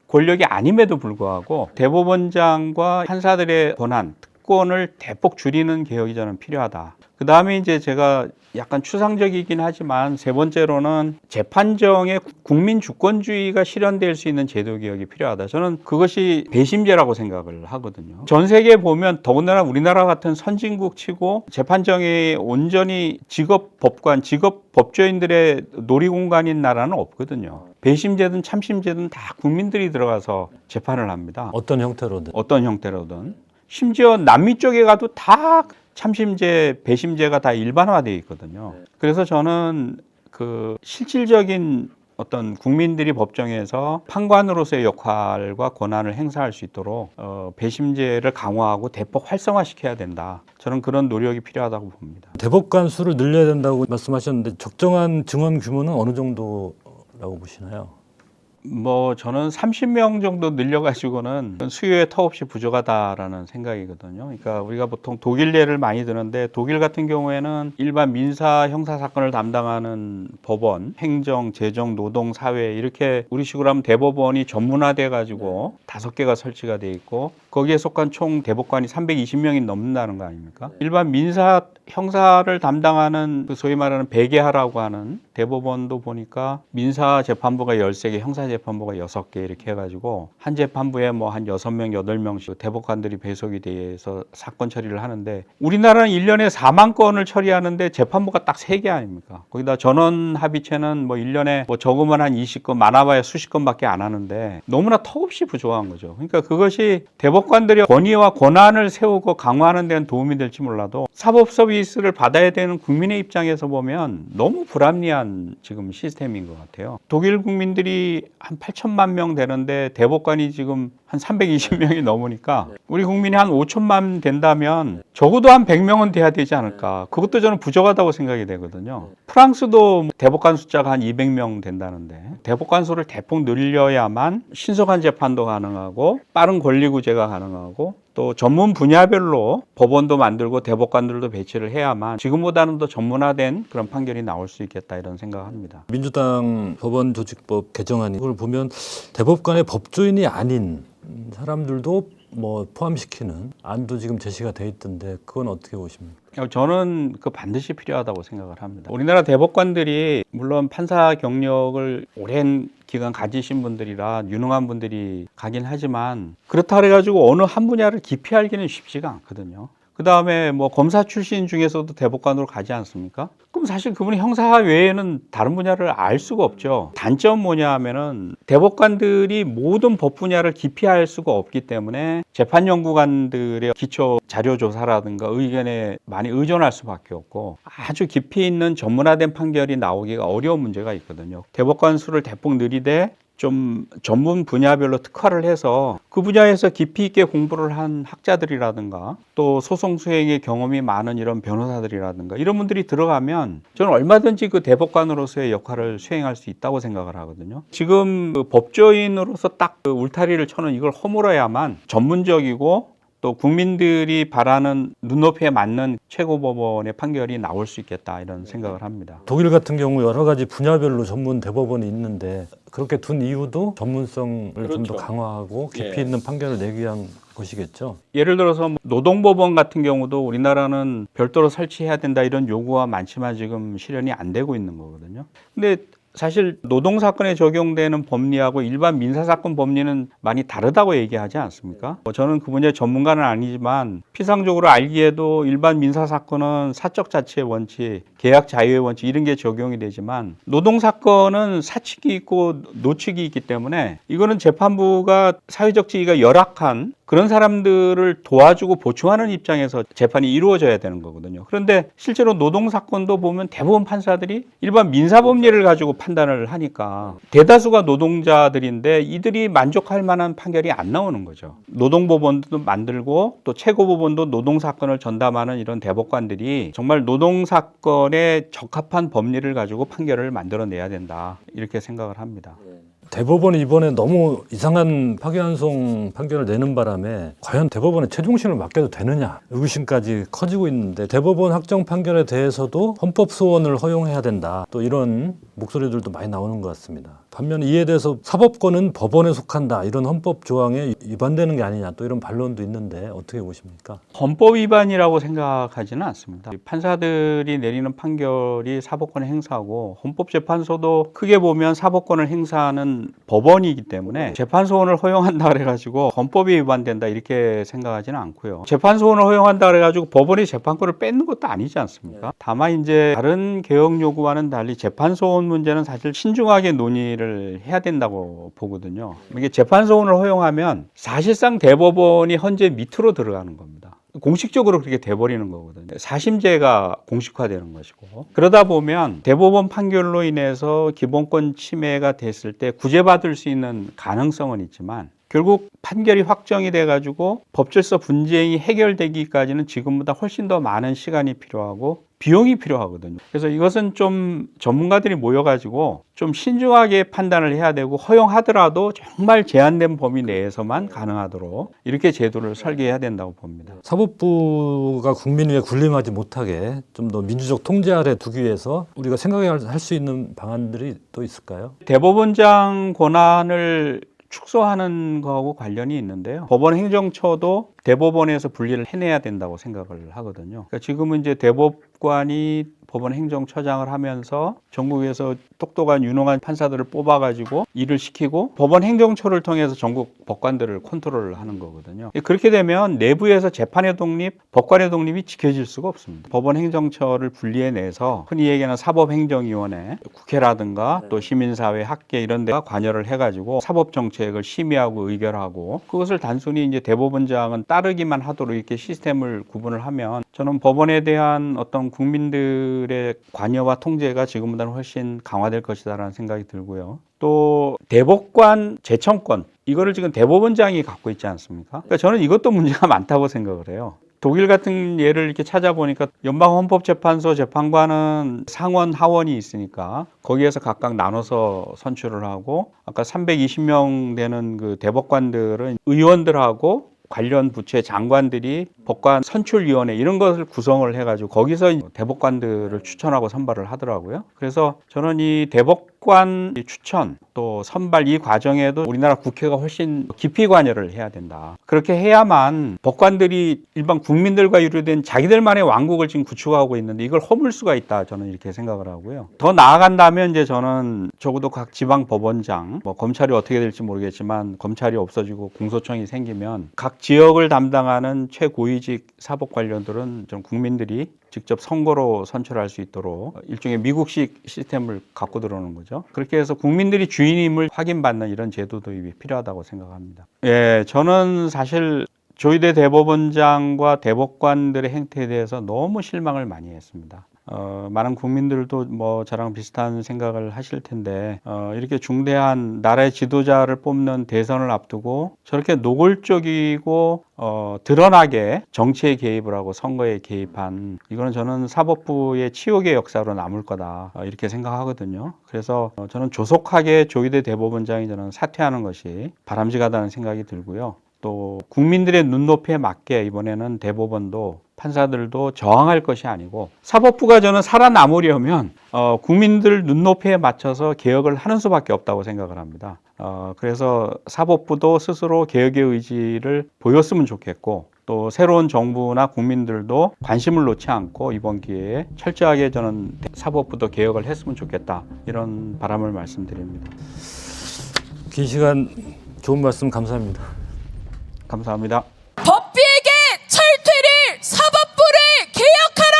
권력이 아님에도 불구하고 대법원장과 판사들의 권한, 특권을 대폭 줄이는 개혁이 저는 필요하다. 그 다음에 이제 제가 약간 추상적이긴 하지만 세 번째로는 재판정의 국민 주권주의가 실현될 수 있는 제도 개혁이 필요하다. 저는 그것이 배심제라고 생각을 하거든요. 전 세계에 보면 더군다나 우리나라 같은 선진국 치고 재판정이 온전히 직업법관, 직업법조인들의 놀이공간인 나라는 없거든요. 배심제든 참심제든 다 국민들이 들어가서 재판을 합니다. 어떤 형태로든. 어떤 형태로든. 심지어 남미 쪽에 가도 다 참심제, 배심제가 다 일반화되어 있거든요. 그래서 저는 그 실질적인 어떤 국민들이 법정에서 판관으로서의 역할과 권한을 행사할 수 있도록 배심제를 강화하고 대폭 활성화시켜야 된다. 저는 그런 노력이 필요하다고 봅니다. 대법관 수를 늘려야 된다고 말씀하셨는데 적정한 증언 규모는 어느 정도라고 보시나요? 뭐 저는 30명 정도 늘려가지고는 수요에 턱없이 부족하다라는 생각이거든요. 그러니까 우리가 보통 독일 예를 많이 드는데 독일 같은 경우에는 일반 민사 형사 사건을 담당하는 법원, 행정, 재정, 노동, 사회 이렇게 우리식으로 하면 대법원이 전문화돼 가지고 5개가 설치가 돼 있고 거기에 속한 총 대법관이 320명이 넘는다는 거 아닙니까? 일반 민사 형사를 담당하는 그 소위 말하는 배계하라고 하는 대법원도 보니까 민사 재판부가 13개, 형사 재판부가 6개 이렇게 해가지고 한 재판부에 뭐 한 6명, 8명씩 대법관들이 배속이 돼서 사건 처리를 하는데 우리나라는 1년에 4만 건을 처리하는데 재판부가 딱 3개 아닙니까? 거기다 전원 합의체는 뭐 1년에 뭐 적으면 한 20건, 많아봐야 수십 건밖에 안 하는데 너무나 턱없이 부족한 거죠. 그러니까 그것이 대법관들의 권위와 권한을 세우고 강화하는 데는 도움이 될지 몰라도 사법 서비스를 받아야 되는 국민의 입장에서 보면 너무 불합리한 지금 시스템인 것 같아요. 독일 국민들이 한 8천만 명 되는데 대법관이 지금 한 320명이 넘으니까 우리 국민이 한 5천만 된다면 적어도 한 100명은 돼야 되지 않을까. 그것도 저는 부족하다고 생각이 되거든요. 프랑스도 대법관 숫자가 한 200명 된다는데 대법관 수를 대폭 늘려야만 신속한 재판도 가능하고 빠른 권리구제가 가능하고 또 전문 분야별로 법원도 만들고 대법관들도 배치를 해야만 지금보다는 더 전문화된 그런 판결이 나올 수 있겠다 이런 생각합니다. 민주당 법원조직법 개정안 이걸 보면 대법관의 법조인이 아닌 사람들도 뭐 포함시키는 안도 지금 제시가 돼 있던데 그건 어떻게 보십니까? 저는 그 반드시 필요하다고 생각을 합니다. 우리나라 대법관들이 물론 판사 경력을 오랜 기간 가지신 분들이라 유능한 분들이 가긴 하지만 그렇다 해가지고 어느 한 분야를 깊이 알기는 쉽지가 않거든요. 그 다음에 뭐 검사 출신 중에서도 대법관으로 가지 않습니까? 그럼 사실 그분이 형사 외에는 다른 분야를 알 수가 없죠. 단점 뭐냐 하면은 대법관들이 모든 법 분야를 깊이 알 수가 없기 때문에 재판연구관들의 기초 자료조사라든가 의견에 많이 의존할 수밖에 없고 아주 깊이 있는 전문화된 판결이 나오기가 어려운 문제가 있거든요. 대법관 수를 대폭 늘리되 좀 전문 분야별로 특화를 해서 그 분야에서 깊이 있게 공부를 한 학자들이라든가 또 소송 수행의 경험이 많은 이런 변호사들이라든가 이런 분들이 들어가면 저는 얼마든지 그 대법관으로서의 역할을 수행할 수 있다고 생각을 하거든요. 지금 그 법조인으로서 딱 그 울타리를 쳐는 이걸 허물어야만 전문적이고 또 국민들이 바라는 눈높이에 맞는 최고법원의 판결이 나올 수 있겠다 이런 생각을 합니다. 독일 같은 경우 여러 가지 분야별로 전문 대법원이 있는데 그렇게 둔 이유도 전문성을 좀 더 강화하고 깊이 있는 판결을 내기 위한 것이겠죠. 예를 들어서 노동법원 같은 경우도 우리나라는 별도로 설치해야 된다 이런 요구가 많지만 지금 실현이 안 되고 있는 거거든요. 근데 사실 노동사건에 적용되는 법리하고 일반 민사사건 법리는 많이 다르다고 얘기하지 않습니까? 저는 그 분야의 전문가는 아니지만 피상적으로 알기에도 일반 민사사건은 사적 자치의 원칙, 계약 자유의 원칙 이런 게 적용이 되지만 노동사건은 사측이 있고 노측이 있기 때문에 이거는 재판부가 사회적 지위가 열악한 그런 사람들을 도와주고 보충하는 입장에서 재판이 이루어져야 되는 거거든요. 그런데 실제로 노동사건도 보면 대부분 판사들이 일반 민사법리를 가지고 판단을 하니까 대다수가 노동자들인데 이들이 만족할 만한 판결이 안 나오는 거죠. 노동법원도 만들고 또 최고법원도 노동사건을 전담하는 이런 대법관들이 정말 노동사건에 적합한 법리를 가지고 판결을 만들어내야 된다 이렇게 생각을 합니다. 대법원이 이번에 너무 이상한 파기환송 판결을 내는 바람에 과연 대법원의 최종심을 맡겨도 되느냐 의구심까지 커지고 있는데 대법원 확정 판결에 대해서도 헌법 소원을 허용해야 된다 또 이런 목소리들도 많이 나오는 것 같습니다. 반면에 이에 대해서 사법권은 법원에 속한다 이런 헌법 조항에 위반되는 게 아니냐 또 이런 반론도 있는데 어떻게 보십니까? 헌법 위반이라고 생각하지는 않습니다. 판사들이 내리는 판결이 사법권의 행사고 헌법재판소도 크게 보면 사법권을 행사하는 법원이기 때문에 재판소원을 허용한다 그래가지고 헌법이 위반된다 이렇게 생각하지는 않고요. 재판소원을 허용한다 그래가지고 법원이 재판권을 뺏는 것도 아니지 않습니까? 다만 이제 다른 개혁 요구와는 달리 재판소원 문제는 사실 신중하게 논의를 해야 된다고 보거든요. 이게 재판소원을 허용하면 사실상 대법원이 헌재 밑으로 들어가는 겁니다. 공식적으로 그렇게 돼버리는 거거든요. 사심제가 공식화되는 것이고 그러다 보면 대법원 판결로 인해서 기본권 침해가 됐을 때 구제받을 수 있는 가능성은 있지만 결국 판결이 확정이 돼가지고 법질서 분쟁이 해결되기까지는 지금보다 훨씬 더 많은 시간이 필요하고 비용이 필요하거든요. 그래서 이것은 좀 전문가들이 모여가지고 좀 신중하게 판단을 해야 되고 허용하더라도 정말 제한된 범위 내에서만 가능하도록 이렇게 제도를 설계해야 된다고 봅니다. 사법부가 국민 위에 군림하지 못하게 좀 더 민주적 통제 아래 두기 위해서 우리가 생각해야 할 수 있는 방안들이 또 있을까요? 대법원장 권한을 축소하는 거하고 관련이 있는데요. 법원 행정처도 대법원에서 분리를 해내야 된다고 생각을 하거든요. 그러니까 지금은 이제 대법관이 법원 행정처장을 하면서 전국에서 똑똑한 유능한 판사들을 뽑아가지고 일을 시키고 법원 행정처를 통해서 전국 법관들을 컨트롤을 하는 거거든요. 그렇게 되면 내부에서 재판의 독립, 법관의 독립이 지켜질 수가 없습니다. 법원 행정처를 분리해내서 흔히 얘기하는 사법행정위원회, 국회라든가 또 시민사회, 학계 이런 데가 관여를 해가지고 사법정책을 심의하고 의결하고 그것을 단순히 이제 대법원장은 따르기만 하도록 이렇게 시스템을 구분을 하면 저는 법원에 대한 어떤 국민들의 관여와 통제가 지금보다는 훨씬 강화될 것이다라는 생각이 들고요. 또 대법관 제청권 이거를 지금 대법원장이 갖고 있지 않습니까? 그러니까 저는 이것도 문제가 많다고 생각을 해요. 독일 같은 예를 이렇게 찾아보니까 연방헌법재판소 재판관은 상원, 하원이 있으니까 거기에서 각각 나눠서 선출을 하고 아까 320명 되는 그 대법관들은 의원들하고 관련 부처의 장관들이 법관 선출위원회 이런 것을 구성을 해가지고 거기서 대법관들을 추천하고 선발을 하더라고요. 그래서 저는 이 대법관 추천 또 선발 이 과정에도 우리나라 국회가 훨씬 깊이 관여를 해야 된다. 그렇게 해야만 법관들이 일반 국민들과 유래된 자기들만의 왕국을 지금 구축하고 있는데 이걸 허물 수가 있다. 저는 이렇게 생각을 하고요. 더 나아간다면 이제 저는 적어도 각 지방 법원장, 검찰이 어떻게 될지 모르겠지만 검찰이 없어지고 공소청이 생기면 각 지역을 담당하는 최고위직 사법 관련들은 좀 국민들이 직접 선거로 선출할 수 있도록 일종의 미국식 시스템을 갖고 들어오는 거죠. 그렇게 해서 국민들이 주인임을 확인받는 이런 제도 도입이 필요하다고 생각합니다. 예, 저는 사실 조희대 대법원장과 대법관들의 행태에 대해서 너무 실망을 많이 했습니다. 많은 국민들도 저랑 비슷한 생각을 하실 텐데 이렇게 중대한 나라의 지도자를 뽑는 대선을 앞두고 저렇게 노골적이고 드러나게 정치에 개입을 하고 선거에 개입한 이거는 저는 사법부의 치욕의 역사로 남을 거다 이렇게 생각하거든요. 그래서 저는 조속하게 조희대 대법원장이 저는 사퇴하는 것이 바람직하다는 생각이 들고요. 또 국민들의 눈높이에 맞게 이번에는 대법원도 판사들도 저항할 것이 아니고 사법부가 저는 살아남으려면 국민들 눈높이에 맞춰서 개혁을 하는 수밖에 없다고 생각을 합니다. 그래서 사법부도 스스로 개혁의 의지를 보였으면 좋겠고 또 새로운 정부나 국민들도 관심을 놓지 않고 이번 기회에 철저하게 저는 사법부도 개혁을 했으면 좋겠다 이런 바람을 말씀드립니다. 긴 시간 좋은 말씀 감사합니다. 감사합니다. 법비에게 철퇴를 사법부를 개혁하라!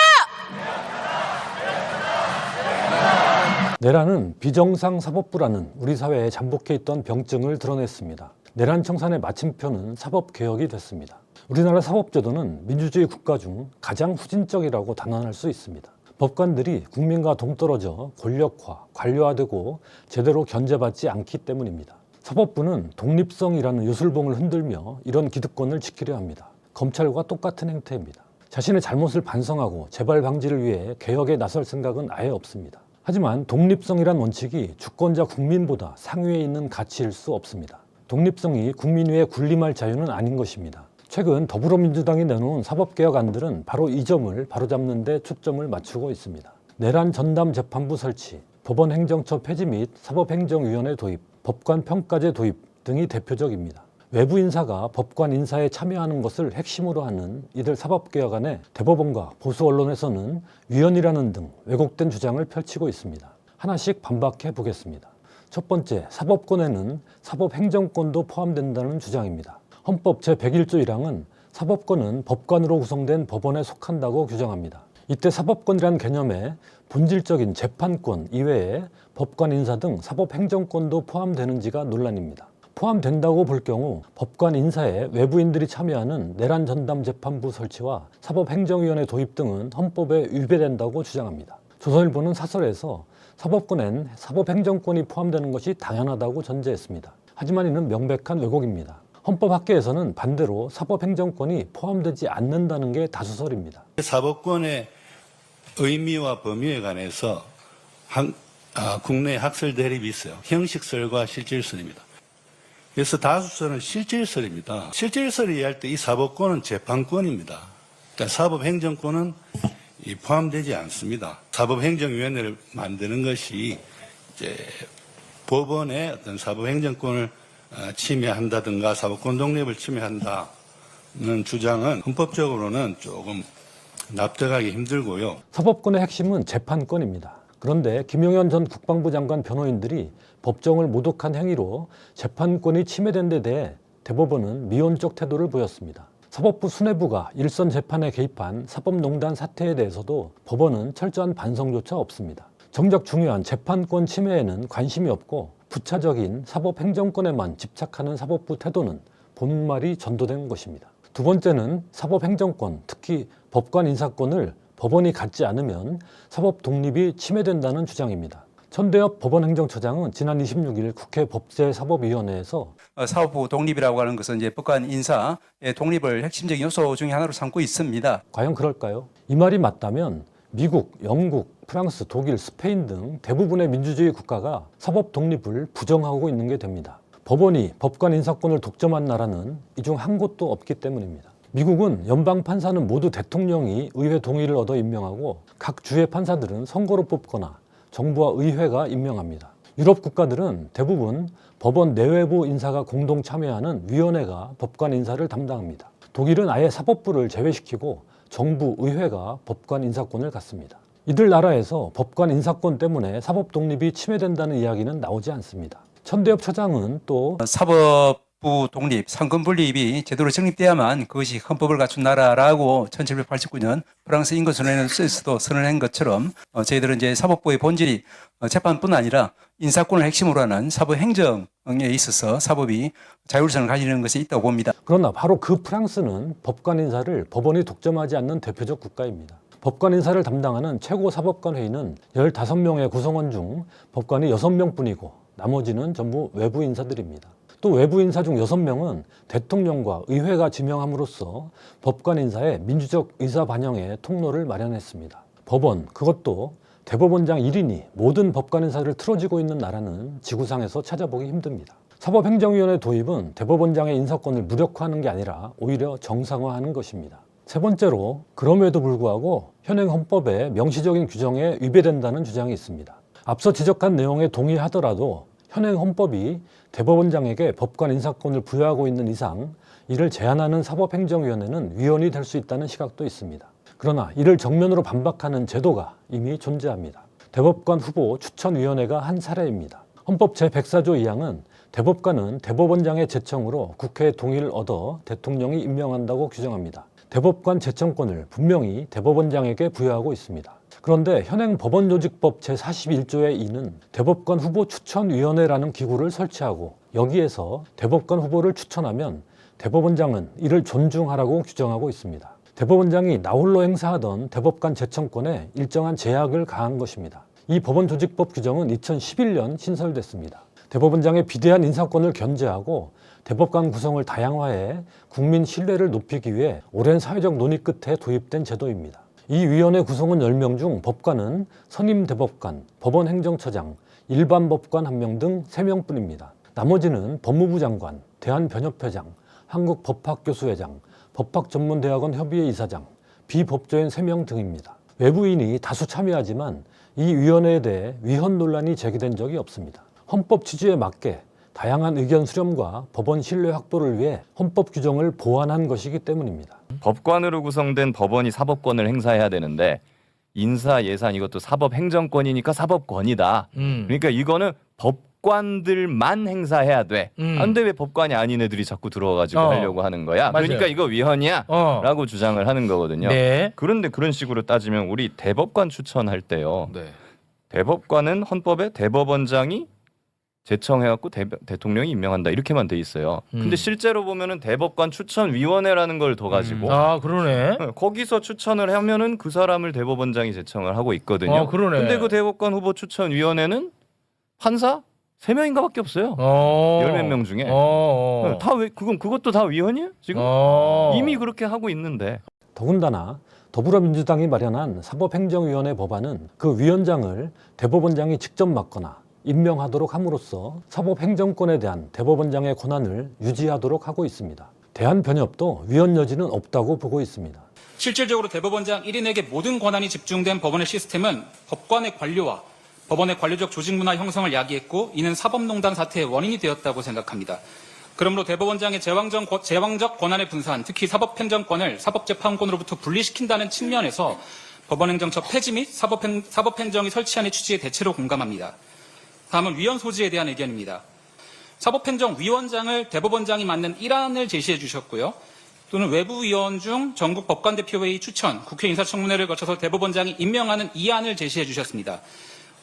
내란은 비정상 사법부라는 우리 사회에 잠복해 있던 병증을 드러냈습니다. 내란 청산의 마침표는 사법개혁이 됐습니다. 우리나라 사법제도는 민주주의 국가 중 가장 후진적이라고 단언할 수 있습니다. 법관들이 국민과 동떨어져 권력화, 관료화되고 제대로 견제받지 않기 때문입니다. 사법부는 독립성이라는 요술봉을 흔들며 이런 기득권을 지키려 합니다. 검찰과 똑같은 행태입니다. 자신의 잘못을 반성하고 재발 방지를 위해 개혁에 나설 생각은 아예 없습니다. 하지만 독립성이란 원칙이 주권자 국민보다 상위에 있는 가치일 수 없습니다. 독립성이 국민 위에 군림할 자유는 아닌 것입니다. 최근 더불어민주당이 내놓은 사법개혁안들은 바로 이 점을 바로잡는 데 초점을 맞추고 있습니다. 내란 전담 재판부 설치, 법원 행정처 폐지 및 사법행정위원회 도입, 법관 평가제 도입 등이 대표적입니다. 외부 인사가 법관 인사에 참여하는 것을 핵심으로 하는 이들 사법개혁안에 대법원과 보수 언론에서는 위헌이라는 등 왜곡된 주장을 펼치고 있습니다. 하나씩 반박해 보겠습니다. 첫 번째, 사법권에는 사법행정권도 포함된다는 주장입니다. 헌법 제101조 1항은 사법권은 법관으로 구성된 법원에 속한다고 규정합니다. 이때 사법권이란 개념에 본질적인 재판권 이외에 법관 인사 등 사법행정권도 포함되는지가 논란입니다. 포함된다고 볼 경우 법관 인사에 외부인들이 참여하는 내란 전담 재판부 설치와 사법행정위원회 도입 등은 헌법에 위배된다고 주장합니다. 조선일보는 사설에서 사법권엔 사법행정권이 포함되는 것이 당연하다고 전제했습니다. 하지만 이는 명백한 왜곡입니다. 헌법학계에서는 반대로 사법행정권이 포함되지 않는다는 게 다수설입니다. 사법권의 의미와 범위에 관해서 국내 학설 대립이 있어요. 형식설과 실질설입니다. 그래서 다수설은 실질설입니다. 실질설을 이해할 때 이 사법권은 재판권입니다. 그러니까 사법행정권은 포함되지 않습니다. 사법행정위원회를 만드는 것이 이제 법원의 어떤 사법행정권을 침해한다든가 사법권 독립을 침해한다는 주장은 헌법적으로는 조금 납득하기 힘들고요. 사법권의 핵심은 재판권입니다. 그런데 김용현 전 국방부 장관 변호인들이 법정을 모독한 행위로 재판권이 침해된 데 대해 대법원은 미온적 태도를 보였습니다. 사법부 수뇌부가 일선 재판에 개입한 사법농단 사태에 대해서도 법원은 철저한 반성조차 없습니다. 정작 중요한 재판권 침해에는 관심이 없고 부차적인 사법행정권에만 집착하는 사법부 태도는 본말이 전도된 것입니다. 두 번째는 사법행정권, 특히 법관 인사권을 법원이 갖지 않으면 사법 독립이 침해된다는 주장입니다. 천대엽 법원행정처장은 지난 26일 국회 법제사법위원회에서 사법부 독립이라고 하는 것은 이제 법관 인사의 독립을 핵심적인 요소 중에 하나로 삼고 있습니다. 과연 그럴까요? 이 말이 맞다면 미국, 영국, 프랑스, 독일, 스페인 등 대부분의 민주주의 국가가 사법 독립을 부정하고 있는 게 됩니다. 법원이 법관 인사권을 독점한 나라는 이 중 한 곳도 없기 때문입니다. 미국은 연방 판사는 모두 대통령이 의회 동의를 얻어 임명하고 각 주의 판사들은 선거로 뽑거나 정부와 의회가 임명합니다. 유럽 국가들은 대부분 법원 내외부 인사가 공동 참여하는 위원회가 법관 인사를 담당합니다. 독일은 아예 사법부를 제외시키고 정부, 의회가 법관 인사권을 갖습니다. 이들 나라에서 법관 인사권 때문에 사법 독립이 침해된다는 이야기는 나오지 않습니다. 천대엽 처장은 또 사법부 독립, 상권 분립이 제대로 정립돼야만 그것이 헌법을 갖춘 나라라고 1789년 프랑스 인권선언에는 스위스도 선언한 것처럼 저희들은 이제 사법부의 본질이 재판뿐 아니라 인사권을 핵심으로 하는 사법행정에 있어서 사법이 자율성을 가지는 것이 있다고 봅니다. 그러나 바로 그 프랑스는 법관 인사를 법원이 독점하지 않는 대표적 국가입니다. 법관 인사를 담당하는 최고사법관회의는 15명의 구성원 중 법관이 6명뿐이고 나머지는 전부 외부 인사들입니다. 또 외부 인사 중 6명은 대통령과 의회가 지명함으로써 법관 인사의 민주적 의사 반영에 통로를 마련했습니다. 법원, 그것도 대법원장 1인이 모든 법관 인사를 틀어쥐고 있는 나라는 지구상에서 찾아보기 힘듭니다. 사법행정위원회 도입은 대법원장의 인사권을 무력화하는 게 아니라 오히려 정상화하는 것입니다. 세 번째로 그럼에도 불구하고 현행 헌법의 명시적인 규정에 위배된다는 주장이 있습니다. 앞서 지적한 내용에 동의하더라도 현행 헌법이 대법원장에게 법관 인사권을 부여하고 있는 이상 이를 제한하는 사법행정위원회는 위헌이 될 수 있다는 시각도 있습니다. 그러나 이를 정면으로 반박하는 제도가 이미 존재합니다. 대법관 후보 추천위원회가 한 사례입니다. 헌법 제104조 2항은 대법관은 대법원장의 제청으로 국회의 동의를 얻어 대통령이 임명한다고 규정합니다. 대법관 제청권을 분명히 대법원장에게 부여하고 있습니다. 그런데 현행 법원조직법 제41조의 2는 대법관 후보 추천위원회라는 기구를 설치하고 여기에서 대법관 후보를 추천하면 대법원장은 이를 존중하라고 규정하고 있습니다. 대법원장이 나홀로 행사하던 대법관 제청권에 일정한 제약을 가한 것입니다. 이 법원조직법 규정은 2011년 신설됐습니다. 대법원장의 비대한 인사권을 견제하고 대법관 구성을 다양화해 국민 신뢰를 높이기 위해 오랜 사회적 논의 끝에 도입된 제도입니다. 이 위원회 구성원 10명 중 법관은 선임 대법관, 법원행정처장, 일반 법관 1명 등 3명뿐입니다. 나머지는 법무부 장관, 대한변협회장, 한국법학교수회장, 법학전문대학원 협의회 이사장, 비법조인 3명 등입니다. 외부인이 다수 참여하지만 이 위원회에 대해 위헌 논란이 제기된 적이 없습니다. 헌법 취지에 맞게 다양한 의견 수렴과 법원 신뢰 확보를 위해 헌법 규정을 보완한 것이기 때문입니다. 법관으로 구성된 법원이 사법권을 행사해야 되는데 인사, 예산 이것도 사법행정권이니까 사법권이다. 그러니까 이거는 법관들만 행사해야 돼. 근데 왜 법관이 아닌 애들이 자꾸 들어와가지고 하려고 하는 거야? 맞아요. 그러니까 이거 위헌이야? 라고 주장을 하는 거거든요. 네. 그런데 그런 식으로 따지면 우리 대법관 추천할 때요. 대법관은 헌법에 대법원장이 제청해갖고 대통령이 임명한다 이렇게만 돼 있어요. 근데 실제로 보면은 대법관 추천위원회라는 걸 더 가지고 아 그러네. 거기서 추천을 하면은 그 사람을 대법원장이 제청을 하고 있거든요. 그러네. 근데 그 대법관 후보 추천위원회는 판사 3명인가밖에 없어요. 10몇 명 중에 다 왜 그것도 다 위헌이에요? 지금 이미 그렇게 하고 있는데. 더군다나 더불어민주당이 마련한 사법행정위원회 법안은 그 위원장을 대법원장이 직접 맡거나 임명하도록 함으로써 사법행정권에 대한 대법원장의 권한을 유지하도록 하고 있습니다. 대한변협도 위헌 여지는 없다고 보고 있습니다. 실질적으로 대법원장 1인에게 모든 권한이 집중된 법원의 시스템은 법관의 관료와 법원의 관료적 조직문화 형성을 야기했고 이는 사법농단 사태의 원인이 되었다고 생각합니다. 그러므로 대법원장의 제왕적 권한의 분산, 특히 사법행정권을 사법재판권으로부터 분리시킨다는 측면에서 법원행정처 폐지 및 사법행정위 설치안의 취지에 대체로 공감합니다. 다음은 위헌 소지에 대한 의견입니다. 사법행정위원장을 대법원장이 맡는 일안을 제시해 주셨고요. 또는 외부위원 중 전국 법관대표회의 추천, 국회 인사청문회를 거쳐서 대법원장이 임명하는 이안을 제시해 주셨습니다.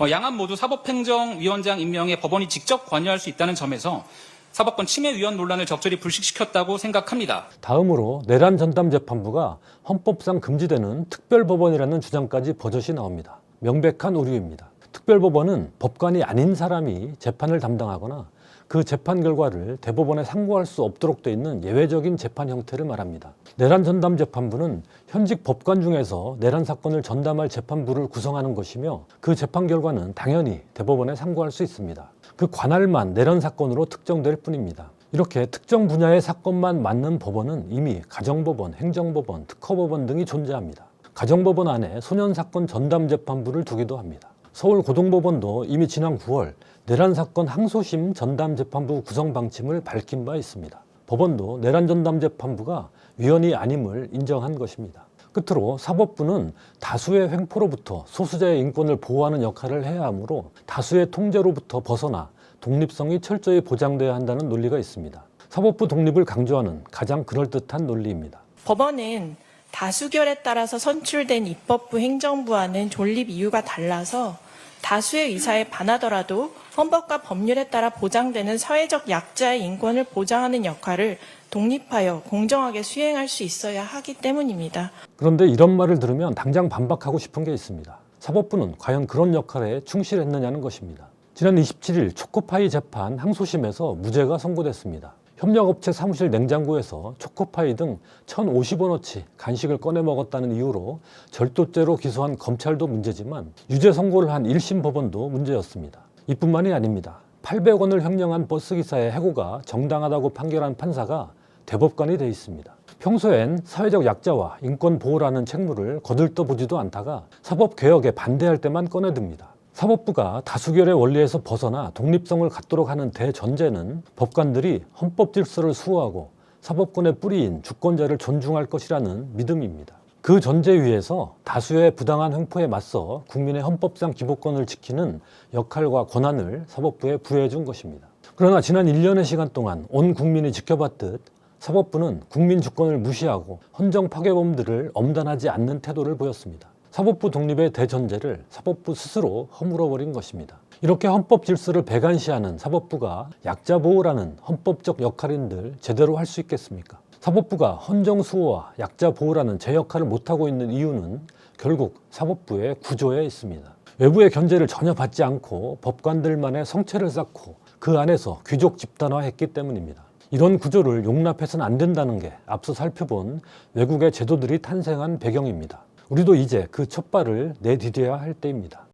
양안 모두 사법행정위원장 임명에 법원이 직접 관여할 수 있다는 점에서 사법권 침해 위헌 논란을 적절히 불식시켰다고 생각합니다. 다음으로 내란 전담재판부가 헌법상 금지되는 특별법원이라는 주장까지 버젓이 나옵니다. 명백한 오류입니다. 특별법원은 법관이 아닌 사람이 재판을 담당하거나 그 재판 결과를 대법원에 상고할 수 없도록 돼 있는 예외적인 재판 형태를 말합니다. 내란 전담재판부는 현직 법관 중에서 내란 사건을 전담할 재판부를 구성하는 것이며 그 재판 결과는 당연히 대법원에 상고할 수 있습니다. 그 관할만 내란 사건으로 특정될 뿐입니다. 이렇게 특정 분야의 사건만 맡는 법원은 이미 가정법원, 행정법원, 특허법원 등이 존재합니다. 가정법원 안에 소년사건 전담재판부를 두기도 합니다. 서울고등법원도 이미 지난 9월 내란사건 항소심 전담재판부 구성 방침을 밝힌 바 있습니다. 법원도 내란전담재판부가 위헌이 아님을 인정한 것입니다. 끝으로 사법부는 다수의 횡포로부터 소수자의 인권을 보호하는 역할을 해야 하므로 다수의 통제로부터 벗어나 독립성이 철저히 보장돼야 한다는 논리가 있습니다. 사법부 독립을 강조하는 가장 그럴듯한 논리입니다. 법원은 다수결에 따라서 선출된 입법부, 행정부와는 존립 이유가 달라서 다수의 의사에 반하더라도 헌법과 법률에 따라 보장되는 사회적 약자의 인권을 보장하는 역할을 독립하여 공정하게 수행할 수 있어야 하기 때문입니다. 그런데 이런 말을 들으면 당장 반박하고 싶은 게 있습니다. 사법부는 과연 그런 역할에 충실했느냐는 것입니다. 지난 27일 초코파이 재판 항소심에서 무죄가 선고됐습니다. 협력업체 사무실 냉장고에서 초코파이 등 1,050원어치 간식을 꺼내 먹었다는 이유로 절도죄로 기소한 검찰도 문제지만 유죄 선고를 한 1심 법원도 문제였습니다. 이뿐만이 아닙니다. 800원을 횡령한 버스기사의 해고가 정당하다고 판결한 판사가 대법관이 돼 있습니다. 평소엔 사회적 약자와 인권 보호라는 책무를 거들떠보지도 않다가 사법개혁에 반대할 때만 꺼내듭니다. 사법부가 다수결의 원리에서 벗어나 독립성을 갖도록 하는 대전제는 법관들이 헌법 질서를 수호하고 사법권의 뿌리인 주권자를 존중할 것이라는 믿음입니다. 그 전제 위에서 다수의 부당한 횡포에 맞서 국민의 헌법상 기본권을 지키는 역할과 권한을 사법부에 부여해 준 것입니다. 그러나 지난 1년의 시간 동안 온 국민이 지켜봤듯 사법부는 국민 주권을 무시하고 헌정 파괴범들을 엄단하지 않는 태도를 보였습니다. 사법부 독립의 대전제를 사법부 스스로 허물어버린 것입니다. 이렇게 헌법 질서를 배관시하는 사법부가 약자 보호라는 헌법적 역할인들 제대로 할 수 있겠습니까? 사법부가 헌정 수호와 약자 보호라는 제 역할을 못하고 있는 이유는 결국 사법부의 구조에 있습니다. 외부의 견제를 전혀 받지 않고 법관들만의 성체를 쌓고 그 안에서 귀족 집단화했기 때문입니다. 이런 구조를 용납해서는 안 된다는 게 앞서 살펴본 외국의 제도들이 탄생한 배경입니다. 우리도 이제 그 첫 발을 내디뎌야 할 때입니다.